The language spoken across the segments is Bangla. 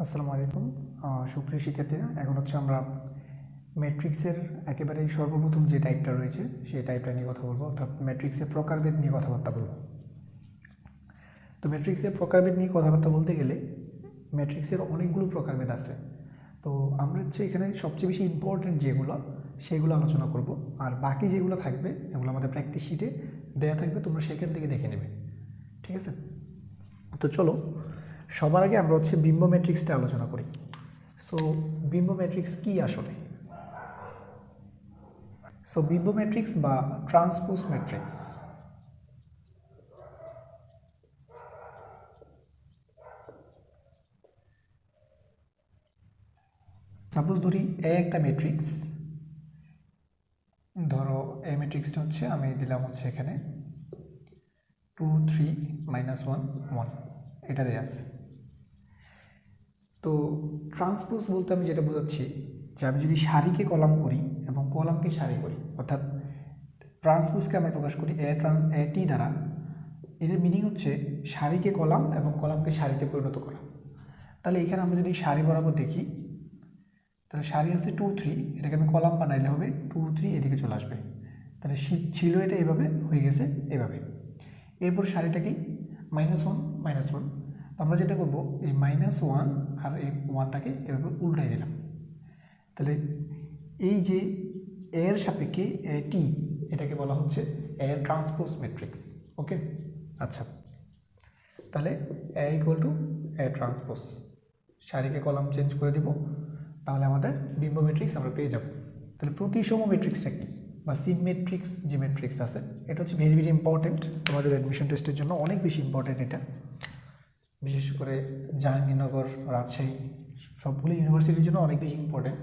আসসালামু আলাইকুম সুপ্রিয় শিক্ষার্থীরা, এখন হচ্ছে আমরা ম্যাট্রিক্সের একেবারেই সর্বপ্রথম যে টাইপটা রয়েছে সেই টাইপটা নিয়ে কথা বলবো, অর্থাৎ ম্যাট্রিক্সের প্রকারভেদ নিয়ে কথাবার্তা বলবো। তো ম্যাট্রিক্সের প্রকারভেদ নিয়ে কথাবার্তা বলতে গেলে ম্যাট্রিক্সের অনেকগুলো প্রকারভেদ আছে। তো আমরা হচ্ছে এখানে সবচেয়ে বেশি ইম্পর্টেন্ট যেগুলো সেগুলো আলোচনা করব, আর বাকি যেগুলো থাকবে এগুলো আমাদের প্র্যাকটিস শিটে দেওয়া থাকবে, তোমরা সেখান থেকে দেখে নেবে। ঠিক আছে, তো চলো সবার আগে আমরা হচ্ছে বিম্ব ম্যাট্রিক্সটা আলোচনা করি। সো বিম্ব ম্যাট্রিক্স কি আসলে? সো বিম্ব ম্যাট্রিক্স বা ট্রান্সপোজ ম্যাট্রিক্স, সাপোজ ধরি এ একটা ম্যাট্রিক্স, ধরো এই ম্যাট্রিক্সটা হচ্ছে আমি দিলাম হচ্ছে এখানে 2 3 -1 1, এটা দেওয়া আছে। তো ট্রান্সপোজ বলতে আমি যেটা বোঝাচ্ছি যে আমি যদি সারিকে কলাম করি এবং কলামকে সারি করি, অর্থাৎ ট্রান্সপোজকে আমরা প্রকাশ করি এটি দ্বারা, এর মিনিং হচ্ছে সারিকে কলাম এবং কলামকে সারিতে পরিণত করা। তাহলে এখানে আমরা যদি সারি বরাবর দেখি, তাহলে সারি আছে 2 3, এটাকে আমি কলাম বানাইলে হবে 2 3, এদিকে চলে আসবে। তাহলে ছিল এটা এভাবে, হয়ে গেছে এভাবে। এরপর সারিটা কি -1 -1, তো আমরা যেটা করবো এই -1 আর এই 1টাকে এভাবে উল্টাই দিলাম। তাহলে এই যে এর সাপেক্ষে টি, এটাকে বলা হচ্ছে এ ট্রান্সপোজ ম্যাট্রিক্স। ওকে, আচ্ছা, তাহলে A equal to A transpose, সারিকে কলাম চেঞ্জ করে দিব, তাহলে আমাদের বিম্ব ম্যাট্রিক্স আমরা পেয়ে যাব। তাহলে প্রতিসম ম্যাট্রিক্সটা কি, বা সিমেট্রিক্স যে ম্যাট্রিক্স আছে, এটা হচ্ছে ভেরি ভেরি ইম্পর্টেন্ট তোমাদের অ্যাডমিশন টেস্টের জন্য, অনেক বেশি ইম্পর্টেন্ট এটা। বিশেষ করে জাহাঙ্গীরনগর, রাজশাহী সবগুলো ইউনিভার্সিটির জন্য অনেক বেশি ইম্পর্টেন্ট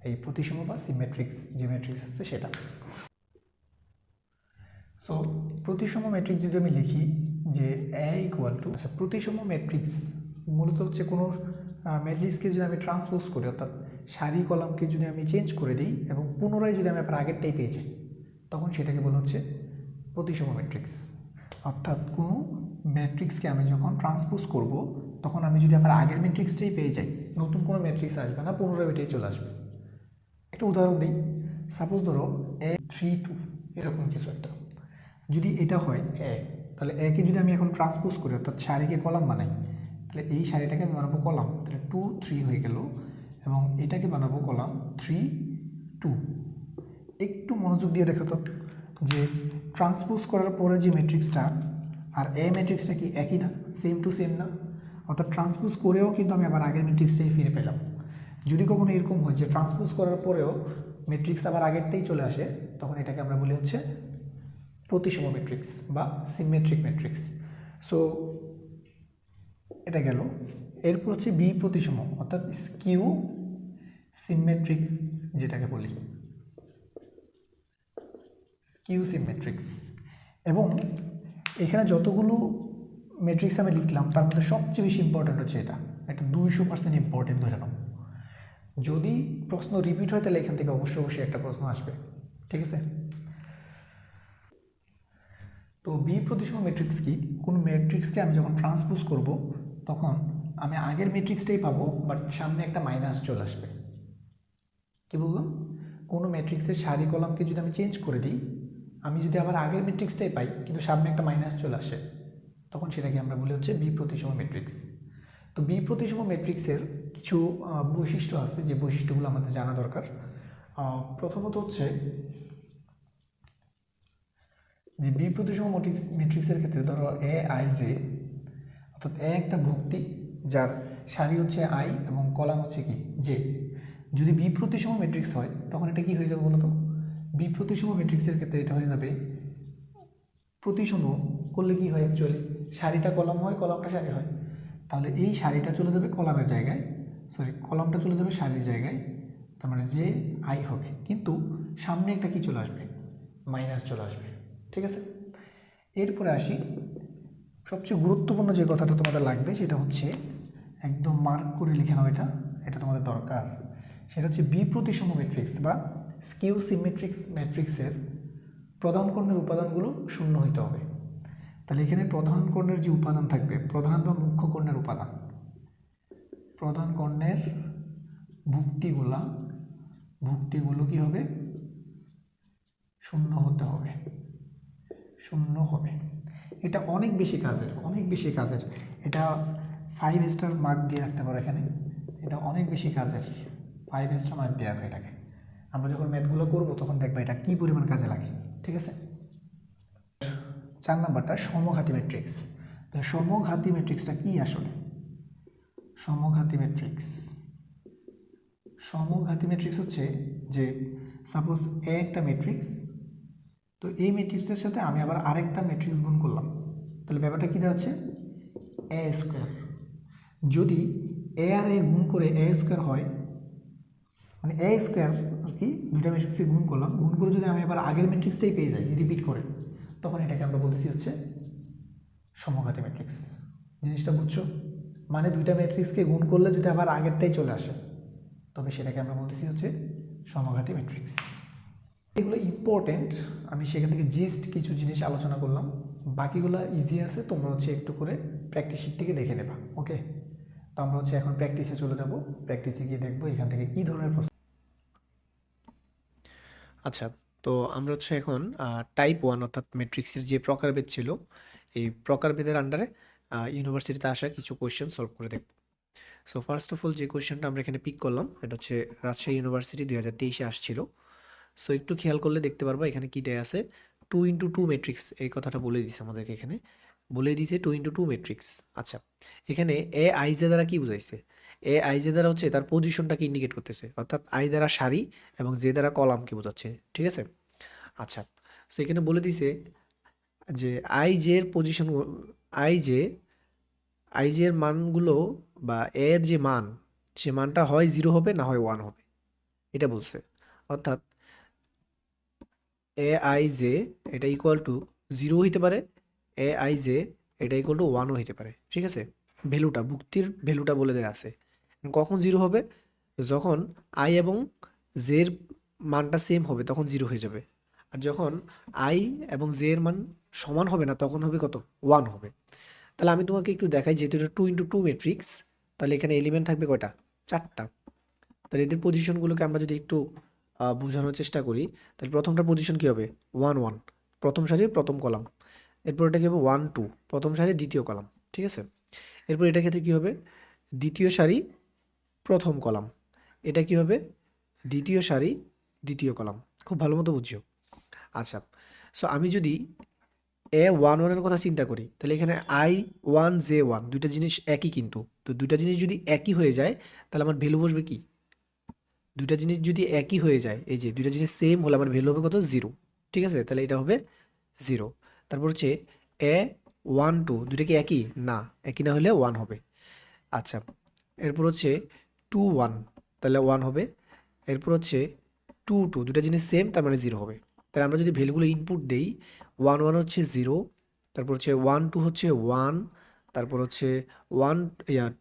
এই প্রতিসম বা সিমেট্রিক্স যে ম্যাট্রিক্স আছে সেটা। সো প্রতিসম ম্যাট্রিক্স যদি আমি লিখি যে এ ইকুয়াল টু, আচ্ছা প্রতিসম ম্যাট্রিক্স মূলত হচ্ছে কোনো ম্যাট্রিক্সকে যদি আমি ট্রান্সপোজ করি, অর্থাৎ সারি কলামকে যদি আমি চেঞ্জ করে দিই এবং পুনরায় যদি আমি আবার আগেরটাই পেয়ে যাই, তখন সেটাকে বলা হচ্ছে প্রতিসম ম্যাট্রিক্স। অর্থাৎ কোনো ম্যাট্রিক্সকে আমি যখন ট্রান্সপোজ করব, তখন আমি যদি আবার আগের ম্যাট্রিক্সটাই পেয়ে যাই, নতুন কোনো ম্যাট্রিক্স আসবে না, পুনরায় এটাই চলে আসবে। একটা উদাহরণ দিই, সাপোজ ধরো এ 3 2, এরকম কিছু একটা যদি এটা হয় এ, তাহলে একে যদি আমি এখন ট্রান্সপোজ করি, অর্থাৎ সারিকে কলাম বানাই, তাহলে এই সারিটাকে আমি বানাবো কলাম, তাহলে 2 3 হয়ে গেল, এবং এটাকে বানাবো কলাম 3 2। একটু মনোযোগ দিয়ে দেখো তো, যে ট্রান্সপোজ করার পরে যে ম্যাট্রিক্সটা আর এ ম্যাট্রিক্সটা কি একই না, সেম টু সেম না? অর্থাৎ ট্রান্সপোজ করেও কিন্তু আমি আবার আগের ম্যাট্রিক্সটাই ফিরে পেলাম। যদি কখনো এরকম হয় যে ট্রান্সপোজ করার পরেও ম্যাট্রিক্স আবার আগেরটাই চলে আসে, তখন এটাকে আমরা বলি হচ্ছে প্রতিসম ম্যাট্রিক্স বা সিমেট্রিক ম্যাট্রিক্স। সো এটা গেল। এরপর হচ্ছে বি প্রতিসম, অর্থাৎ স্কিউ সিমেট্রিক, যেটাকে বলি স্কিউ সিমেট্রিক্স। এবং এখানে যতগুলো ম্যাট্রিক্স আমি লিখলাম তার মধ্যে সবচেয়ে বেশি ইম্পর্টেন্ট হচ্ছে এটা 200% ইম্পর্টেন্ট ধরে নাও। যদি প্রশ্ন রিপিট হয় তাহলে এখান থেকে অবশ্যই একটা প্রশ্ন আসবে। ঠিক আছে, তো বি প্রতিসম ম্যাট্রিক্স কি? কোন ম্যাট্রিক্সকে আমি যখন ট্রান্সপোজ করব, তখন আমি আগের ম্যাট্রিক্সটাই পাবো, বাট সামনে একটা মাইনাস চলে আসবে। কি বললাম? কোনো ম্যাট্রিক্সের সারি কলামকে যদি আমি চেঞ্জ করে দিই, আমি যদি আবার আগের ম্যাট্রিক্সটাই পাই কিন্তু সামনে একটা মাইনাস চলে আসে, তখন সেটাকে আমরা বলি হচ্ছে বি প্রতিসম ম্যাট্রিক্স। তো বি প্রতিসম ম্যাট্রিক্সের কিছু বৈশিষ্ট্য আছে, যে বৈশিষ্ট্যগুলো আমাদের জানা দরকার। প্রথমত হচ্ছে যে বি প্রতিসম ম্যাট্রিক্সের ক্ষেত্রে ধরো এ আই জে, অর্থাৎ এ একটা ভুক্তি যার সারি হচ্ছে আই এবং কলাম হচ্ছে কি জে। যদি বি প্রতিসম ম্যাট্রিক্স হয় তখন এটা কি হয়ে যাবে বলতো? বি প্রতিসম ম্যাট্রিক্সের ক্ষেত্রে এটা হয়ে যাবে, প্রতিসম করলে কি হয়, অ্যাকচুয়ালি সারিটা কলাম হয়, কলামটা সারি হয়, তাহলে এই সারিটা চলে যাবে কলামের জায়গায়, কলামটা চলে যাবে সারির জায়গায়, তার মানে যে আই হবে, কিন্তু সামনে একটা কি চলে আসবে, মাইনাস চলে আসবে। ঠিক আছে, এরপরে আসি সবচেয়ে গুরুত্বপূর্ণ যে কথাটা তোমাদের লাগবে, সেটা হচ্ছে একদম মার্ক করে লিখে নাও, এটা তোমাদের দরকার। সেটা হচ্ছে বি প্রতিসম ম্যাট্রিক্স বা স্কিউ সিমেট্রিক্স ম্যাট্রিক্সের প্রধান কর্ণের উপাদানগুলো শূন্য হইতে হবে। তাহলে এখানে প্রধান কর্ণের যে উপাদান থাকবে, প্রধান বা মুখ্য কর্ণের উপাদান, প্রধান কর্ণের ভুক্তিগুলো কি হবে, শূন্য হতে হবে, শূন্য হবে। এটা অনেক বেশি কাজের, এটা 5 স্টার মার্ক দিয়ে রাখতে পারো এখানে, এটা অনেক বেশি কাজের, 5 স্টার মার্ক দেওয়া হয় এটাকে। আমরা যখন ম্যাথগুলো করবো তখন দেখবো এটা কী পরিমাণ কাজে লাগে, ঠিক আছে। 4 নাম্বারটা সমঘাতী ম্যাট্রিক্স। তাহলে সমঘাতী ম্যাট্রিক্সটা কি আসলে? সমঘাতী ম্যাট্রিক্স হচ্ছে যে সাপোজ এ একটা ম্যাট্রিক্স, তো এই ম্যাট্রিক্সের সাথে আমি আবার আরেকটা ম্যাট্রিক্স গুণ করলাম, তাহলে ব্যাপারটা কী দাঁড়াচ্ছে, এ স্কোয়ার। যদি এ আর এ গুণ করে এ স্কোয়ার হয়, মানে এ স্কোয়ার আর কি, দুইটা ম্যাট্রিক্সে গুণ করলাম, গুণ করে যদি আমি আবার আগের ম্যাট্রিক্সটাই পেয়ে যাই রিপিট করে, তখন এটাকে আমরা বলতেছি হচ্ছে সমঘাতী ম্যাট্রিক্স। জিনিসটা বুঝছো? মানে দুইটা ম্যাট্রিক্সকে গুণ করলে যদি আবার আগেরটাই চলে আসে, তবে সেটাকে আমরা বলতেছি হচ্ছে সমঘাতী ম্যাট্রিক্স। এগুলো ইম্পর্টেন্ট, আমি সেখান থেকে জিস্ট কিছু জিনিস আলোচনা করলাম, বাকিগুলো ইজি আছে, তোমরা হচ্ছে একটু করে প্র্যাকটিস শিট থেকে দেখে নেবা। ওকে, তো আমরা হচ্ছে এখন প্র্যাকটিসে চলে যাব, প্র্যাকটিসে গিয়ে দেখবো এখান থেকে কী ধরনের প্রশ্ন। আচ্ছা, তো আমরা হচ্ছে এখন টাইপ 1 অর্থাৎ ম্যাট্রিক্সের যে প্রকারভেদ ছিল, এই প্রকারভেদের আন্ডারে ইউনিভার্সিটিতে আসা কিছু কোয়েশ্চেন সলভ করে দেখব। সো ফার্স্ট অফ অল যে কোয়েশ্চেনটা আমরা এখানে পিক করলাম, এটা হচ্ছে রাজশাহী ইউনিভার্সিটি 2023-এ আসছিল। সো একটু খেয়াল করলে দেখতে পারবো এখানে কি দেয়া আছে, 2x2 ম্যাট্রিক্স, এই কথাটা বলে দিছে আমাদেরকে, এখানে বলে দিয়েছে 2x2 ম্যাট্রিক্স। আচ্ছা, এখানে এ আই জে দ্বারা কি বুঝাইছে? এ আই জে দ্বারা হচ্ছে তার পজিশনটাকে ইন্ডিকেট করতেছে, অর্থাৎ আই দ্বারা সারি এবং জে দ্বারা কলামকে বোঝাচ্ছে, ঠিক আছে। আচ্ছা, সো এখানে বলে দিছে যে আই জে এর position, I J I J এর মানগুলো বা এর যে মান, সে মানটা হয় 0 হবে না হয় 1 হবে, এটা বলছে। অর্থাৎ এ আই জে এটা ইকুয়াল টু 0 হইতে পারে, এ আই জে এটা ইকুয়াল টু 1ও হইতে পারে, ঠিক আছে। ভ্যালুটা, ভুক্তির ভ্যালুটা বলে দেওয়া আছে। কখন 0 হবে? যখন আই এবং জের মানটা সেম হবে তখন 0 হয়ে যাবে, আর যখন আই এবং জে এর মান সমান হবে না তখন হবে কত, 1 হবে। তাহলে আমি তোমাকে একটু দেখাই, যেহেতু এটা 2x2 ম্যাট্রিক্স, তাহলে এখানে এলিমেন্ট থাকবে কয়টা, 4টা। তাহলে এদের পজিশনগুলোকে আমরা যদি একটু বোঝানোর চেষ্টা করি, তাহলে প্রথমটার পজিশন কী হবে, 1 1, প্রথম সারির প্রথম কলাম। এরপর এটা কী হবে, 1 2, প্রথম সারির দ্বিতীয় কলাম, ঠিক আছে। এরপর এটার ক্ষেত্রে কী হবে, দ্বিতীয় সারি প্রথম কলাম। এটা কী হবে, দ্বিতীয় সারি দ্বিতীয় কলাম। খুব ভালো মতো বুঝিও। আচ্ছা, সো আমি যদি A11 এর কথা চিন্তা করি, তাহলে এখানে I1 J1 দুইটা জিনিস একই, কিন্তু তো দুইটা জিনিস যদি একই হয়ে যায় তাহলে আমার ভ্যালু বসবে কি, দুইটা জিনিস যদি একই হয়ে যায়, এই যে দুইটা জিনিস সেম হলে আমার ভ্যালু হবে কত, 0, ঠিক আছে। তাহলে এটা হবে 0। তারপর হচ্ছে A12 দুইটা কি একই, না, একই না হলে 1 হবে। আচ্ছা, এরপর হচ্ছে 2 1, তাহলে 1 হবে। এরপর হচ্ছে 2 2 দুইটা জিনিস সেম, তার মানে 0 হবে। তাহলে আমরা যদি ভ্যালুগুলো ইনপুট দেই, 1 1 হচ্ছে 0, তারপর হচ্ছে 1 2 হচ্ছে 1, তারপর হচ্ছে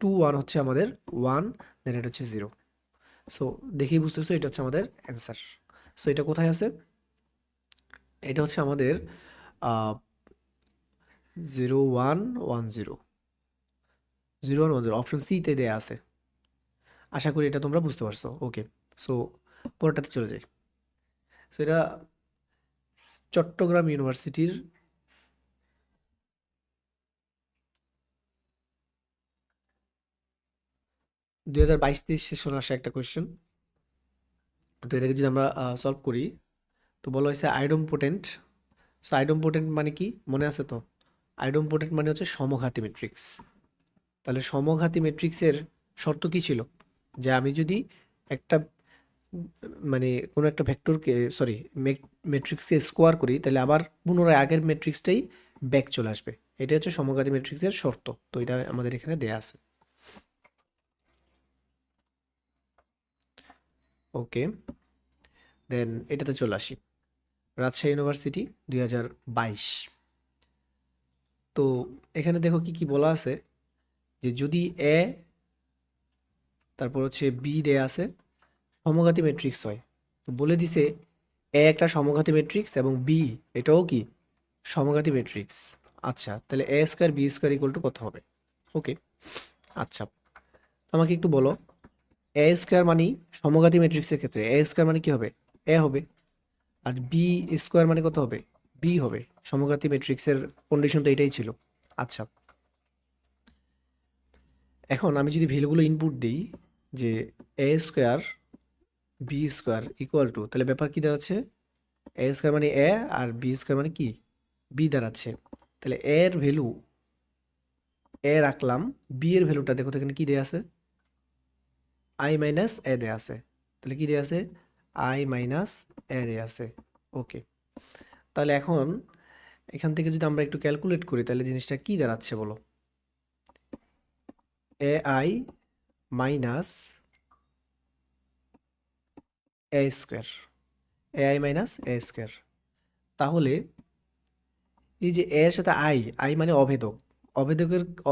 2 1 হচ্ছে আমাদের 1, দেন এটা হচ্ছে 0। সো দেখেই বুঝতেছো এটা হচ্ছে আমাদের অ্যান্সার। সো এটা কোথায় আছে, এটা হচ্ছে আমাদের 0110 অপশন সিতে দেয়া আছে। আশা করি এটা তোমরা বুঝতে পারছো। ওকে, সো পরেরটাতে চলে যাই। সো এটা চট্টগ্রাম ইউনিভার্সিটির 2022-23 সেশনে আসা একটা কোয়েশ্চেন। তো এটাকে যদি আমরা সলভ করি, তো বলা হয়েছে আইডোমপোটেন্ট। সো আইডোমপোটেন্ট মানে কি মনে আছে তো? আইডোমপোটেন্ট মানে হচ্ছে সমঘাতী ম্যাট্রিক্স। তাহলে সমঘাতী ম্যাট্রিক্সের শর্ত কি ছিল, যে আমি যদি একটা মানে কোনো একটা ভেক্টরকে, সরি, ম্যাট্রিক্সকে স্কোয়ার করি, তাহলে আবার পুনরায় আগের ম্যাট্রিক্সটাই ব্যাক চলে আসবে। এটা হচ্ছে সমঘাতী ম্যাট্রিক্সের শর্ত। তো এটা আমাদের এখানে দেয়া আছে। ওকে, দেন এটাতে চলে আসি। রাজশাহী ইউনিভার্সিটি 2022। তো এখানে দেখো কি কি বলা আছে, যে যদি এ তারপর হচ্ছে বি দেয়া আছে, সমঘাতী ম্যাট্রিক্স হয়, তো বলে দিছে এ একটা সমঘাতী ম্যাট্রিক্স এবং বি এটাও কি সমঘাতী ম্যাট্রিক্স। আচ্ছা, তাহলে A square B square equal to কত হবে? ওকে, আচ্ছা, আমাকে একটু বলো, এ স্কোয়ার মানে সমঘাতী ম্যাট্রিক্সের ক্ষেত্রে এ স্কোয়ার মানে কি হবে? এ হবে। আর বি স্কোয়ার মানে কত হবে? বি হবে। সমঘাতী ম্যাট্রিক্সের কন্ডিশন তো এটাই ছিল। আচ্ছা, এখন আমি যদি ভ্যালুগুলো ইনপুট দিই যে A square B square equal to, তাহলে ব্যাপার কি দাঁড়াচ্ছে? এ স্কোয়ার মানে এ আর বি স্কোয়ার মানে কি? বি দাঁড়াচ্ছে। তাহলে এর ভ্যালু এ রাখলাম, বি এর ভ্যালুটা দেখো তো এখানে কি দেয়া আছে? আই মাইনাস এ দেয়া আছে। তাহলে কি দেয়া আছে? আই মাইনাস এ দেয়া আছে। ওকে, তাহলে এখন এখান থেকে যদি আমরা একটু ক্যালকুলেট করি তাহলে জিনিসটা কি দাঁড়াচ্ছে বলো? A I minus A square, A I minus A square. তাহলে এই যে এর সাথে আই, আই মানে অভেদক,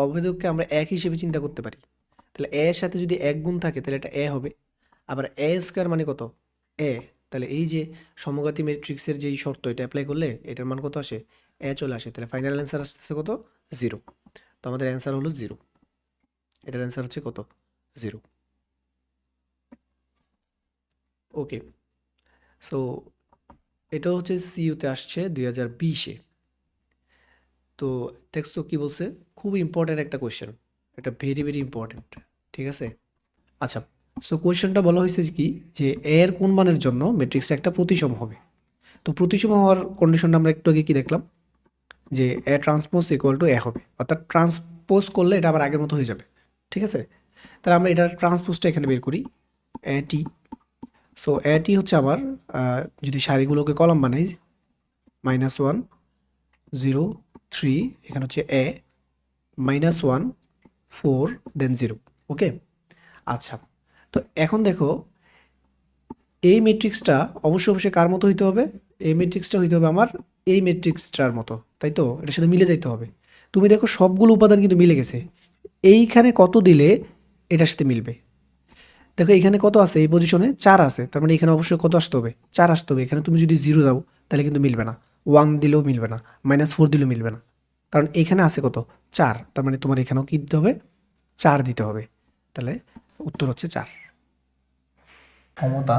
অভেদককে আমরা এক হিসেবে চিন্তা করতে পারি। তাহলে এ এর সাথে যদি এক গুণ থাকে তাহলে এটা এ হবে। আবার এ স্কোয়ার মানে কত? এ। তাহলে এই যে সমঘাতী ম্যাট্রিক্সের যেই শর্ত, এটা অ্যাপ্লাই করলে এটার মান কত আসে? এ চলে আসে। তাহলে ফাইনাল অ্যান্সার আসতেছে কত? 0। তো আমাদের অ্যান্সার হলো 0। এটার অ্যান্সার হচ্ছে কত? 0। ওকে, সো এটা হচ্ছে সিইউতে আসছে 2020-এ। তো দেখছো কি বলছে? খুব ইম্পর্ট্যান্ট একটা কোয়েশ্চেন, এটা ভেরি ভেরি ইম্পর্ট্যান্ট। ঠিক আছে, আচ্ছা, সো কোয়েশ্চেনটা বলা হয়েছে কি যে এর কোন মানের জন্য ম্যাট্রিক্স একটা প্রতিসম হবে। তো প্রতিসম হওয়ার কন্ডিশনটা আমরা একটু আগে কি দেখলাম, যে এ ট্রান্সপোজ ইকুয়াল টু এ হবে, অর্থাৎ ট্রান্সপোজ করলে এটা আবার আগের মতো হয়ে যাবে। ঠিক আছে, তাহলে আমরা এটার ট্রান্সপোজটা এখানে বের করি, এ টি। সো এ টি হচ্ছে আমার যদি সারিগুলোকে কলাম বানাই, -1 0 3, এখানে হচ্ছে এ, -1 4 দেন 0। ওকে, আচ্ছা, তো এখন দেখো এই ম্যাট্রিক্সটা অবশ্যই কার মতো হইতে হবে? এই ম্যাট্রিক্সটা হইতে হবে আমার এই ম্যাট্রিক্সটার মতো, তাই তো? এটার সাথে মিলে যাইতে হবে। তুমি দেখো সবগুলো উপাদান কিন্তু মিলে গেছে। এইখানে কত দিলে এটার সাথে মিলবে? দেখো এখানে কত আছে? এই পজিশনে 4 আছে, তার মানে এখানে অবশ্যই কত আসতে হবে? 4 আসতে হবে। এখানে তুমি যদি 0 দাও তাহলে কিন্তু মিলবে না, 1 দিলেও মিলবে না, -4 দিলেও মিলবে না, কারণ এখানে আছে কত? 4। তার মানে তোমার এখানেও কি দিতে হবে? 4 দিতে হবে। তাহলে উত্তর হচ্ছে 4। ক্ষমতা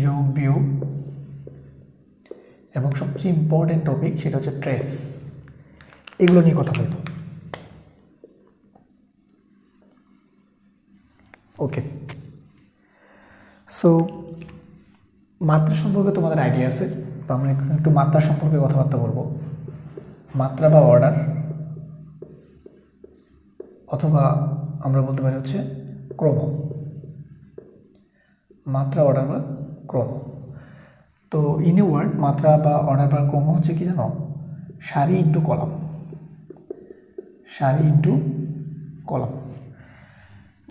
যোগ বিয়োগ এবং সবচেয়ে ইম্পর্টেন্ট টপিক সেটা হচ্ছে ট্রেস, এগুলো নিয়ে কথা বলবো। ওকে, সো মাত্রা সম্পর্কে তোমাদের আইডিয়া আছে, তো আমরা একটু মাত্রা সম্পর্কে কথাবার্তা বলবো। মাত্রা বা অর্ডার, অথবা আমরা বলতে পারি হচ্ছে ক্রম। মাত্রা, অর্ডার বা ক্রম। তো ইন এ ওয়ার্ড, মাত্রা বা অর্ডার বা ক্রম হচ্ছে কি জানো? সারি ইন্টু কলাম, সারি ইন্টু কলাম।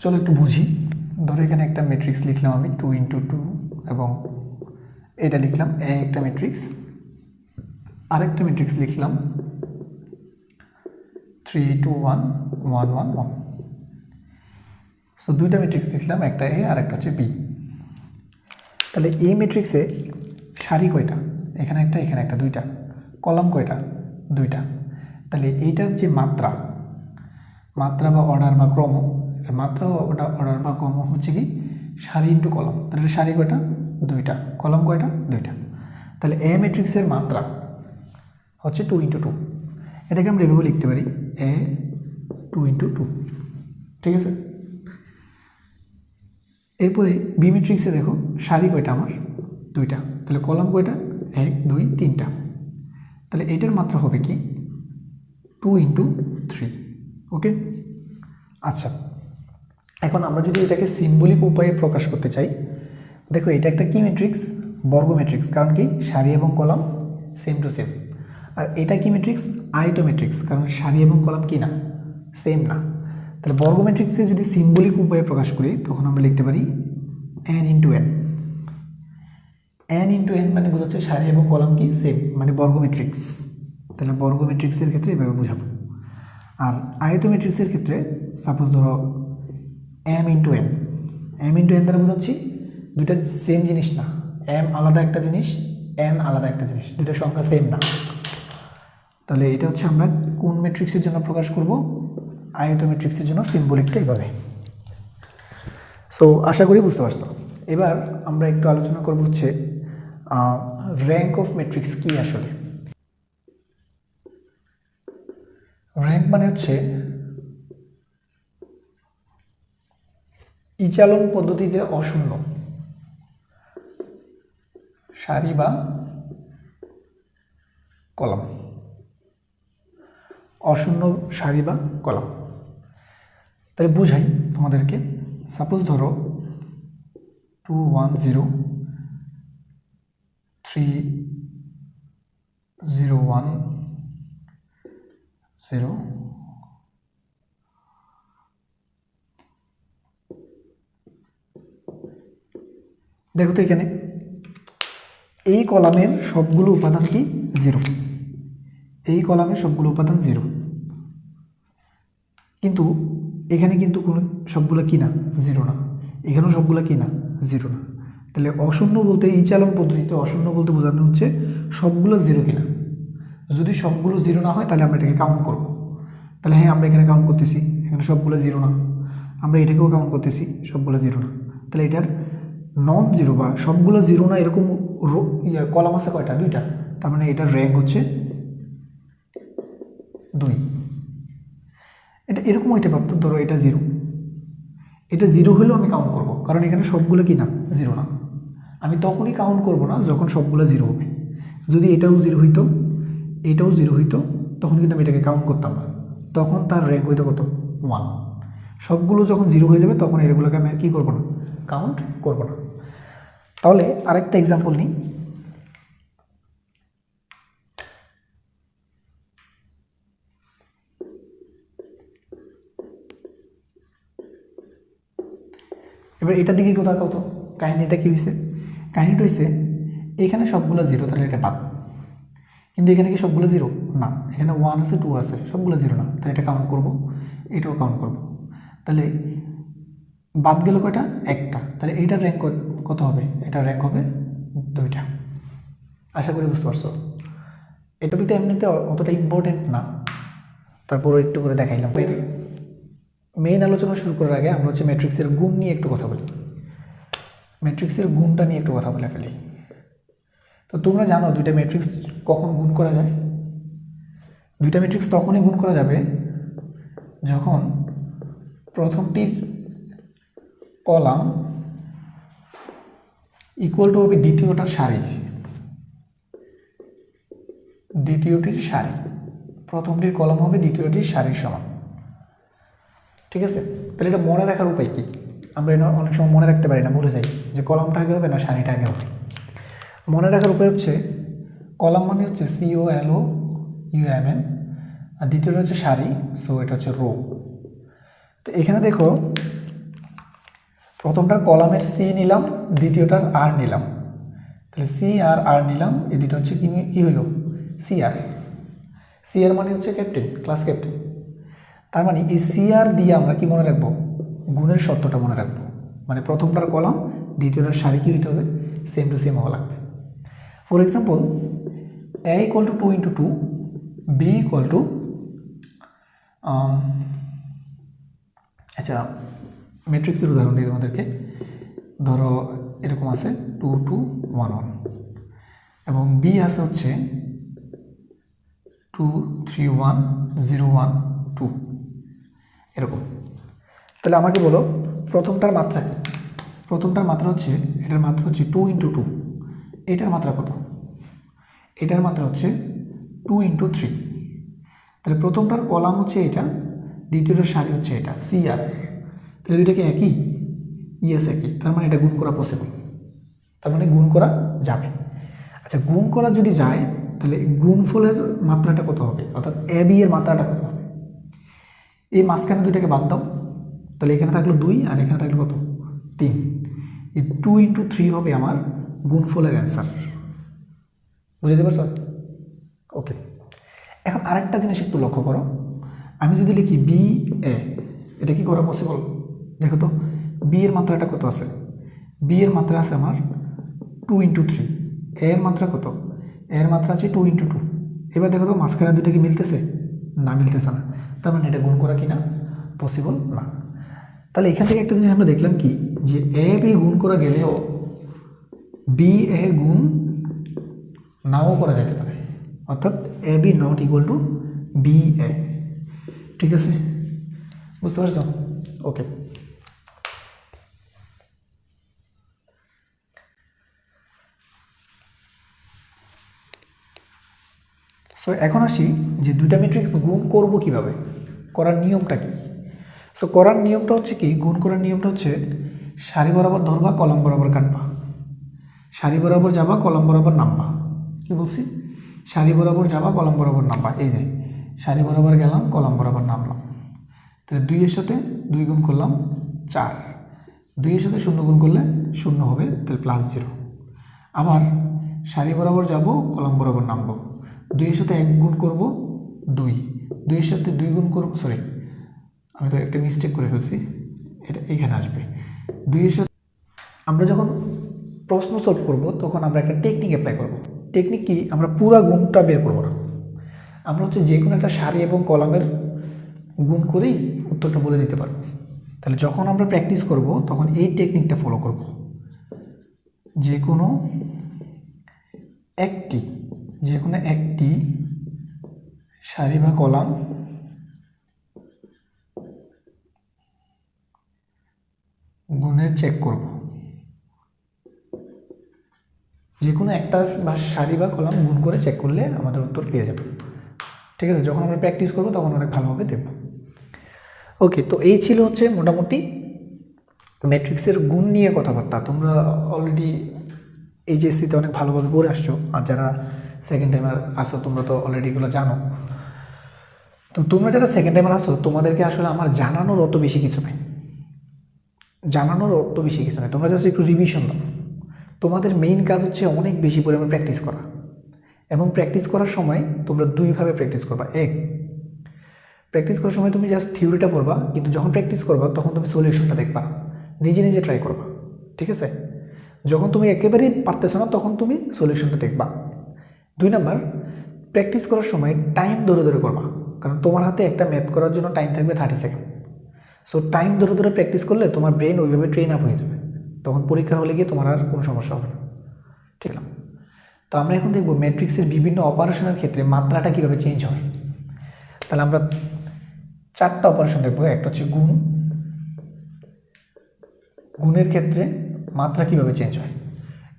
চলো একটু বুঝি। ধরো এখানে একটা ম্যাট্রিক্স লিখলাম আমি 2 × 2, এবং এটা লিখলাম একটা ম্যাট্রিক্স, আরেকটা ম্যাট্রিক্স লিখলাম 3 2 1 1 1 1। সো দুইটা ম্যাট্রিক্স লিখলাম, একটা এ আর একটা হচ্ছে বি। তাহলে এই ম্যাট্রিক্সে সারি কয়টা? এখানে একটা, এখানে একটা, দুইটা। কলাম কয়টা? দুইটা। তাহলে এইটার যে মাত্রা, মাত্রা বা অর্ডার বা ক্রম, মাত্রা অর্ডার বা ক্রম হচ্ছে কি সারি ইন্টু কলাম। তাহলে সারি কয়টা? দুইটা। কলাম কয়টা? দুইটা। তাহলে এ ম্যাট্রিক্সের মাত্রা হচ্ছে 2 × 2। এটাকে আমরা এভাবে লিখতে পারি, এ 2 × 2। ঠিক আছে, এরপরে বি ম্যাট্রিক্সে দেখো সারি কয়টা আমার? দুইটা। তাহলে কলাম কয়টা? 1 2 3টা। তাহলে এটার মাত্রা হবে কি 2 × 3। ওকে, আচ্ছা, এখন আমরা যদি এটাকে সিম্বলিক উপায়ে প্রকাশ করতে চাই, দেখো এটা একটা কি ম্যাট্রিক্স? বর্গ ম্যাট্রিক্স। কারণ কি সারি এবং কলাম সেম টু সেম। আর এটা কি ম্যাট্রিক্স? আয়ত ম্যাট্রিক্স। কারণ সারি এবং কলাম কি না? সেম না। তাহলে বর্গ ম্যাট্রিক্সে যদি সিম্বলিক উপায়ে প্রকাশ করি তখন আমরা লিখতে পারি n × n। n × n মানে বোঝাচ্ছে সারি এবং কলাম কি সেম, মানে বর্গ ম্যাট্রিক্স। তাহলে বর্গ ম্যাট্রিক্সের ক্ষেত্রে এভাবে বোঝাবো। আর আয়ত ম্যাট্রিক্সের ক্ষেত্রে সাপোজ ধরো m × n। m × n দ্বারা বোঝাচ্ছি দুইটা সেম জিনিস না, m আলাদা একটা জিনিস, n আলাদা একটা জিনিস, দুইটা সংখ্যা সেম না। তাহলে এটা হচ্ছে আমরা কোন ম্যাট্রিক্সের জন্য প্রকাশ করব, আয়ত ম্যাট্রিক্সের জন্য সিম্বলিকটা এইভাবে। সো আশা করি বুঝতে পারছো। এবার আমরা একটু আলোচনা করব হচ্ছে র্যাঙ্ক অফ ম্যাট্রিক্স কি আসলে। র্যাঙ্ক মানে হচ্ছে ইচালন পদ্ধতিতে অশূন্য সারি বা কলাম, অশূন্য সারি বা কলাম। তাহলে বুঝাই তোমাদেরকে। সাপোজ ধরো 2 1 0 3 0 1 0 দেখো তো এখানে এই কলামের সবগুলো উপাদান কি 0, এই কলামের সবগুলো উপাদান 0, কিন্তু এখানে কিন্তু কোনো সবগুলো কি না 0 না, এখানেও সবগুলো কি না 0 না। তাহলে অশূন্য বলতে এই চালন পদ্ধতিতে অশূন্য বলতে বোঝানো হচ্ছে সবগুলো 0 কিনা। যদি সবগুলো 0 না হয় তাহলে আমরা এটাকে কাউন্ট করব। তাহলে হ্যাঁ আমরা এখানে কাউন্ট করতেছি, এখানে সবগুলো 0 না, আমরা এটাকেও কাউন্ট করতেছি, সবগুলো 0 না। তাহলে এটার নন 0 বা সবগুলো 0 না এরকম কলাম আছে কয়টা, 2টা। তার মানে এটার র্যাঙ্ক হচ্ছে 2। এটা এরকম হইতে পারতো, ধরো এটা 0, এটা 0 হলেও আমি কাউন্ট করব, কারণ এখানে সবগুলো কি না 0 না। আমি তখনই কাউন্ট করব না যখন সবগুলো 0 হবে। যদি এটাও 0 হইতো, এটাও 0 হইতো, তখন কিন্তু আমি এটাকে কাউন্ট করতাম না, তখন তার র্যাঙ্ক হইতো কত 1। সবগুলো যখন 0 হয়ে যাবে তখন এগুলোকে আমি আর কি করবো না, কাউন্ট করব না। তাহলে আরেকটা এক্সাম্পল নিই। এবার এটার দিকে একটু তাকাও তো, কাহিনীটা কী হয়েছে। কাহিনীটা হয়েছে এখানে সবগুলো 0, তাহলে এটা বাদ। কিন্তু এখানে কি সবগুলো 0 না, এখানে 1 আছে 2 আছে, সবগুলো 0 না, তাহলে এটা কাউন্ট করব, এটাও কাউন্ট করব। তাহলে বাদ গেল কয়টা, একটা। তাহলে এইটার র্যাঙ্ক কত হবে, এটার র্যাঙ্ক হবে 2টা। আশা করি বুঝতে পারছো। এই টপিকটা এমনিতে অতটা ইম্পর্টেন্ট না, তারপরও একটু করে দেখাইলাম। মেইন আলোচনা শুরু করার আগে আমরা হচ্ছে ম্যাট্রিক্সের গুণ নিয়ে একটু কথা বলি, ম্যাট্রিক্সের গুণটা নিয়ে একটু কথা বলে ফেলি। তো তোমরা জানো 2টা ম্যাট্রিক্স কখন গুণ করা যায়। 2টা ম্যাট্রিক্স তখনই গুণ করা যাবে যখন প্রথমটির কলাম ইকুয়াল টু হবে দ্বিতীয়টার সারি, দ্বিতীয়টির সারি, প্রথমটির কলাম হবে দ্বিতীয়টির সারির সমান। ঠিক আছে, তাহলে এটা মনে রাখার উপায় কি। আমরা এটা অনেক সময় মনে রাখতে পারি না, ভুলে যাই যে কলামটা আগে হবে না সারিটা আগে হবে। মনে রাখার উপায় হচ্ছে কলাম মানে হচ্ছে COLOUMN, আর দ্বিতীয়টা হচ্ছে সারি, সো এটা হচ্ছে রো। তো এখানে দেখো প্রথমটার কলামের C নিলাম, দ্বিতীয়টার R নিলাম, তাহলে C আর R নিলাম, এই দুটো হচ্ছে কি হইল CR। CR মানে হচ্ছে ক্যাপ্টেন, ক্লাস ক্যাপ্টেন। তার মানে এই CR দিয়ে আমরা কি মনে রাখবো, গুণের শর্তটা মনে রাখবো। মানে প্রথমটার কলাম দ্বিতীয়টার সারি কি হইতে হবে, সেম টু সেম হওয়া লাগবে। ফর এক্সাম্পল A = 2 × 2, B = আচ্ছা ম্যাট্রিক্সের উদাহরণ দিই তোমাদেরকে। ধরো এরকম আছে 2 2 1 1, এবং B আছে হচ্ছে 2 3 1 0 1 2, এরকম। তাহলে আমাকে বলো প্রথমটার মাত্রা কি। প্রথমটার মাত্রা হচ্ছে, এটার মাত্রা হচ্ছে 2 × 2, এটার মাত্রা কত, এটার মাত্রা হচ্ছে 2 × 3। তাহলে প্রথমটার কলাম হচ্ছে এটা, দ্বিতীয়টার সারি হচ্ছে এটা CR। তাহলে দুইটা কি একই, ইয়েস একই, তার মানে এটা গুণ করা পসিবল, তার মানে গুণ করা যাবে। আচ্ছা গুণ করা যদি যায় তাহলে গুণফলের মাত্রাটা কত হবে, অর্থাৎ AB এর মাত্রাটা কত হবে। এই মাঝখানে দুইটাকে বাদ দাও, তাহলে এখানে থাকলো 2 আর এখানে থাকলো কত 3। এই 2 × 3 হবে আমার গুণফলের অ্যান্সার। বুঝতে পারছো? ওকে, এখন আরেকটা জিনিস একটু লক্ষ্য করো। আমি যদি লিখি BA, এটা কি করা পসিবল? দেখো তো B এর মাত্রাটা কত আছে, B এর মাত্রা আছে আমার 2 × 3, A এর মাত্রা কত, A এর মাত্রা আছে 2 × 2, এবার দেখো তো মাঝখানে দুটো কি মিলতেছে? না, মিলতেছে না। তার মানে এটা গুণ করা কি না? পসিবল না। তাহলে এখান থেকে একটা জিনিস আমরা দেখলাম কি, যে এ বি গুণ করা গেলেও বি এ গুণ নাও করা যেতে পারে, অর্থাৎ A B not equal to B A. ঠিক আছে, বুঝতে পারছো? ওকে, সো এখন আসি যে দুইটা ম্যাট্রিক্স গুণ করব কিভাবে, করার নিয়মটা কি। সো করার নিয়মটা হচ্ছে কি, গুণ করার নিয়মটা হচ্ছে সারি বরাবর ধরবা, কলাম বরাবর কাটবা, সারি বরাবর যাবা, কলাম বরাবর নামবা। কি বলছি? সারি বরাবর যাবা, কলাম বরাবর নামবা। এই যে সারি বরাবর গেলাম, কলাম বরাবর নামলাম। তাহলে 2 এর সাথে 2 গুণ করলাম 4, 2 এর সাথে 0 গুণ করলে 0 হবে, তাহলে +0। আবার সারি বরাবর যাব, কলাম বরাবর নামবো, 2 এর সাথে 1 গুণ করব 2, 2 এর সাথে 2 গুণ করব, সরি আমি তো একটা মিস্টেক করে ফেলছি, এটা এইখানে আসবে। 2 এর সাথে আমরা যখন প্রশ্ন সলভ করব তখন আমরা একটা টেকনিক অ্যাপ্লাই করব। টেকনিক কি? আমরা পুরো গুণটা বের করব না, আমরা হচ্ছে যে কোনো একটা সারি এবং কলামের গুণ করেই উত্তরটা বলে দিতে পারবো। তাহলে যখন আমরা প্র্যাকটিস করব তখন এই টেকনিকটা ফলো করব। যে কোনো একটি সারি বা কলাম গুণের চেক করব, যে কোনো একটা বা সারি বা কলাম গুণ করে চেক করলে আমাদের উত্তর পেয়ে যাবে। ঠিক আছে, যখন আমরা প্র্যাকটিস করব তখন অনেক ভালোভাবে দেখব। ওকে, তো এই ছিল হচ্ছে মোটামুটি ম্যাট্রিক্সের গুণ নিয়ে কথাবার্তা। তোমরা অলরেডি এইচএসসিতে অনেক ভালোভাবে পড়ে আসছো, আর যারা সেকেন্ড টাইমার আসো তোমরা তো অলরেডি এগুলো জানো। তো তোমরা যারা সেকেন্ড টাইমার আসো তোমাদেরকে আসলে আমার জানানোর অত বেশি কিছু নেই, তোমরা জাস্ট একটু রিভিশন দাও। তোমাদের মেইন কাজ হচ্ছে অনেক বেশি পরিমাণে প্র্যাকটিস করা, এবং প্র্যাকটিস করার সময় তোমরা দুইভাবে প্র্যাকটিস করবা। প্র্যাকটিস করার সময় তুমি জাস্ট থিওরিটা পড়বা, কিন্তু যখন প্র্যাকটিস করবা তখন তুমি সলিউশনটা দেখবা, নিজে নিজে ট্রাই করবা। ঠিক আছে, যখন তুমি একেবারেই পারতেছো না তখন তুমি সলিউশনটা দেখবা। 2 নাম্বার, প্র্যাকটিস করার সময় টাইম ধরে ধরে করবা, কারণ তোমার হাতে একটা ম্যাথ করার জন্য টাইম থাকবে 30 সেকেন্ড। সো টাইম ধরে ধরে প্র্যাকটিস করলে তোমার ব্রেন ওইভাবে ট্রেন আপ হয়ে যাবে, তখন পরীক্ষার হলে গিয়ে তোমার আর কোনো সমস্যা হবে না। ঠিক আছে, তো আমরা এখন দেখব ম্যাট্রিক্সের বিভিন্ন অপারেশনের ক্ষেত্রে মাত্রাটা কীভাবে চেঞ্জ হয়। তাহলে আমরা 4টা অপারেশন দেখবো। একটা হচ্ছে গুণের ক্ষেত্রে মাত্রা কীভাবে চেঞ্জ হয়।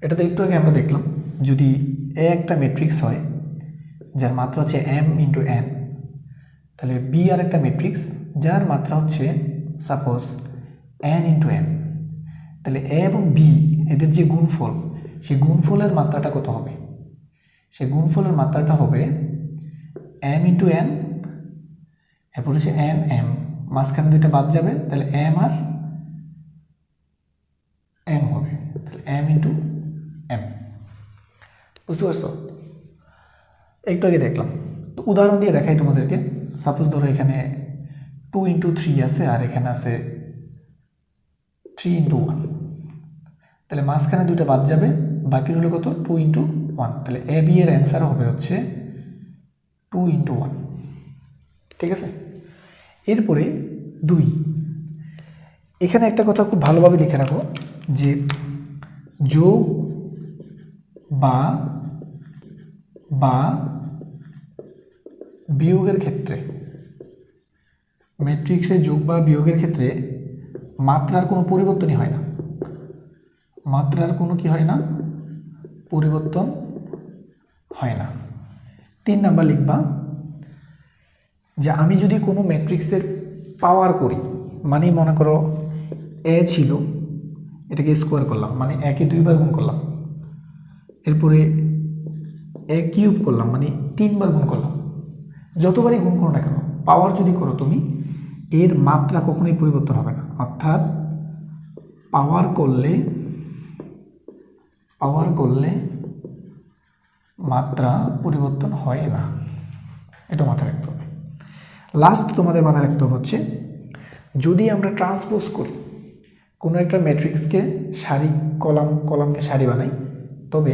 এটা তো একটু আগে আমরা দেখলাম, যদি এ একটা ম্যাট্রিক্স হয় যার মাত্রা হচ্ছে m × n, তাহলে বি আর একটা ম্যাট্রিক্স যার মাত্রা হচ্ছে সাপোজ n × m, তাহলে এ এবং বি এদের যে গুণফল, সেই গুণফলের মাত্রাটা কত হবে? সেই গুণফলের মাত্রাটা হবে m × n, এরপর হচ্ছে n m, মাঝখানে দুইটা বাদ যাবে, তাহলে m আর m হবে, তাহলে m × m। বুঝতে পারছো? একটু আগে দেখলাম, তো উদাহরণ দিয়ে দেখাই তোমাদেরকে। সাপোজ ধরো এখানে 2 × 3 আছে, আর এখানে আছে 3 × 1, তাহলে মাঝখানে দুইটা বাদ যাবে, বাকি হলো কত? 2 × 1, তাহলে এ বি এর অ্যান্সার হবে হচ্ছে 2 × 1। ঠিক আছে, এরপরে 2, এখানে একটা কথা খুব ভালোভাবে লিখে রাখো, যে যোগ বা বিয়োগের ক্ষেত্রে, ম্যাট্রিক্সে যোগ বা বিয়োগের ক্ষেত্রে মাত্রার কোনো পরিবর্তনই হয় না, মাত্রার কোনো কি হয় না? পরিবর্তন হয় না। 3 নাম্বার লিখবা যে আমি যদি কোনো ম্যাট্রিক্সের পাওয়ার করি, মানে মনে করো এ ছিল, এটাকে স্কোয়ার করলাম, মানে একে 2 বার গুণ করলাম, এরপরে এ কিউব করলাম, মানে 3 বার গুণ করলাম, যতবারই গুণ করো না কেন পাওয়ার যদি করো তুমি, এর মাত্রা কখনোই পরিবর্তন হবে না। অর্থাৎ পাওয়ার করলে মাত্রা পরিবর্তন হয় না, এটা মাথায় রাখতে হবে। লাস্ট তোমাদের মাথায় রাখতে হবে হচ্ছে, যদি আমরা ট্রান্সপোজ করি কোনো একটা ম্যাট্রিক্সকে সারি, কলামকে সারি বানাই, তবে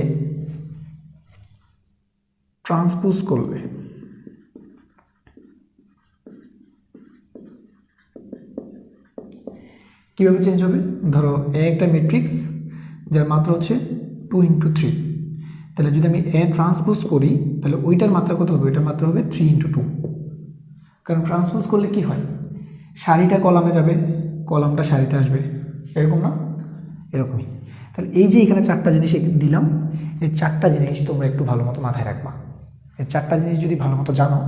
ট্রান্সপোজ করলে কীভাবে চেঞ্জ হবে? ধরো এ একটা ম্যাট্রিক্স যার মাত্রা হচ্ছে 2 × 3, তাহলে যদি আমি এ ট্রান্সপোজ করি তাহলে ওইটার মাত্রা কত হবে? ওইটার মাত্রা হবে 3 × 2, কারণ ট্রান্সপোজ করলে কি হয়, সারিটা কলামে যাবে, কলামটা সারিতে আসবে, এরকম না? এরকমই। তাহলে এই যে এখানে 4টা জিনিস দিলাম, এই 4টা জিনিস তোমরা একটু ভালো মতো মাথায় রাখবা। এই 4টা জিনিস যদি ভালো মতো জানো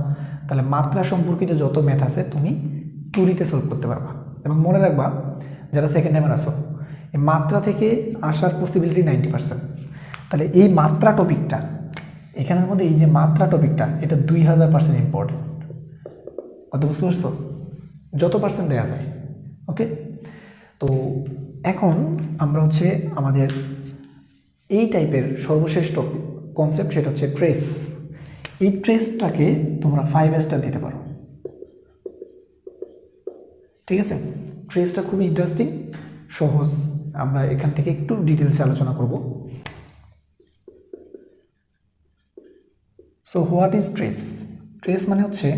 তাহলে মাত্রা সম্পর্কিত যত ম্যাথ আছে তুমি টুরিতে সলভ করতে পারবা। এবং মনে রাখবা, যারা সেকেন্ড টাইমার আসো, এই মাত্রা থেকে আসার পসিবিলিটি 90%। তাহলে এই মাত্রা টপিকটা, এখানের মধ্যে এই যে মাত্রা টপিকটা, এটা 2000% ইম্পর্টেন্ট। কত বুঝতে পারছো? যত পার্সেন্ট দেওয়া যায়। ওকে, তো এখন আমরা হচ্ছে আমাদের এই টাইপের সর্বশেষ কনসেপ্ট, সেটা হচ্ছে ট্রেস। এই ট্রেসটাকে তোমরা 5 স্টার দিতে পারো, ঠিক আছে? ট্রেসটা খুবই ইন্টারেস্টিং, সহজ। আমরা এখান থেকে একটু ডিটেলসে আলোচনা করব। So what is trace? Trace মানে হচ্ছে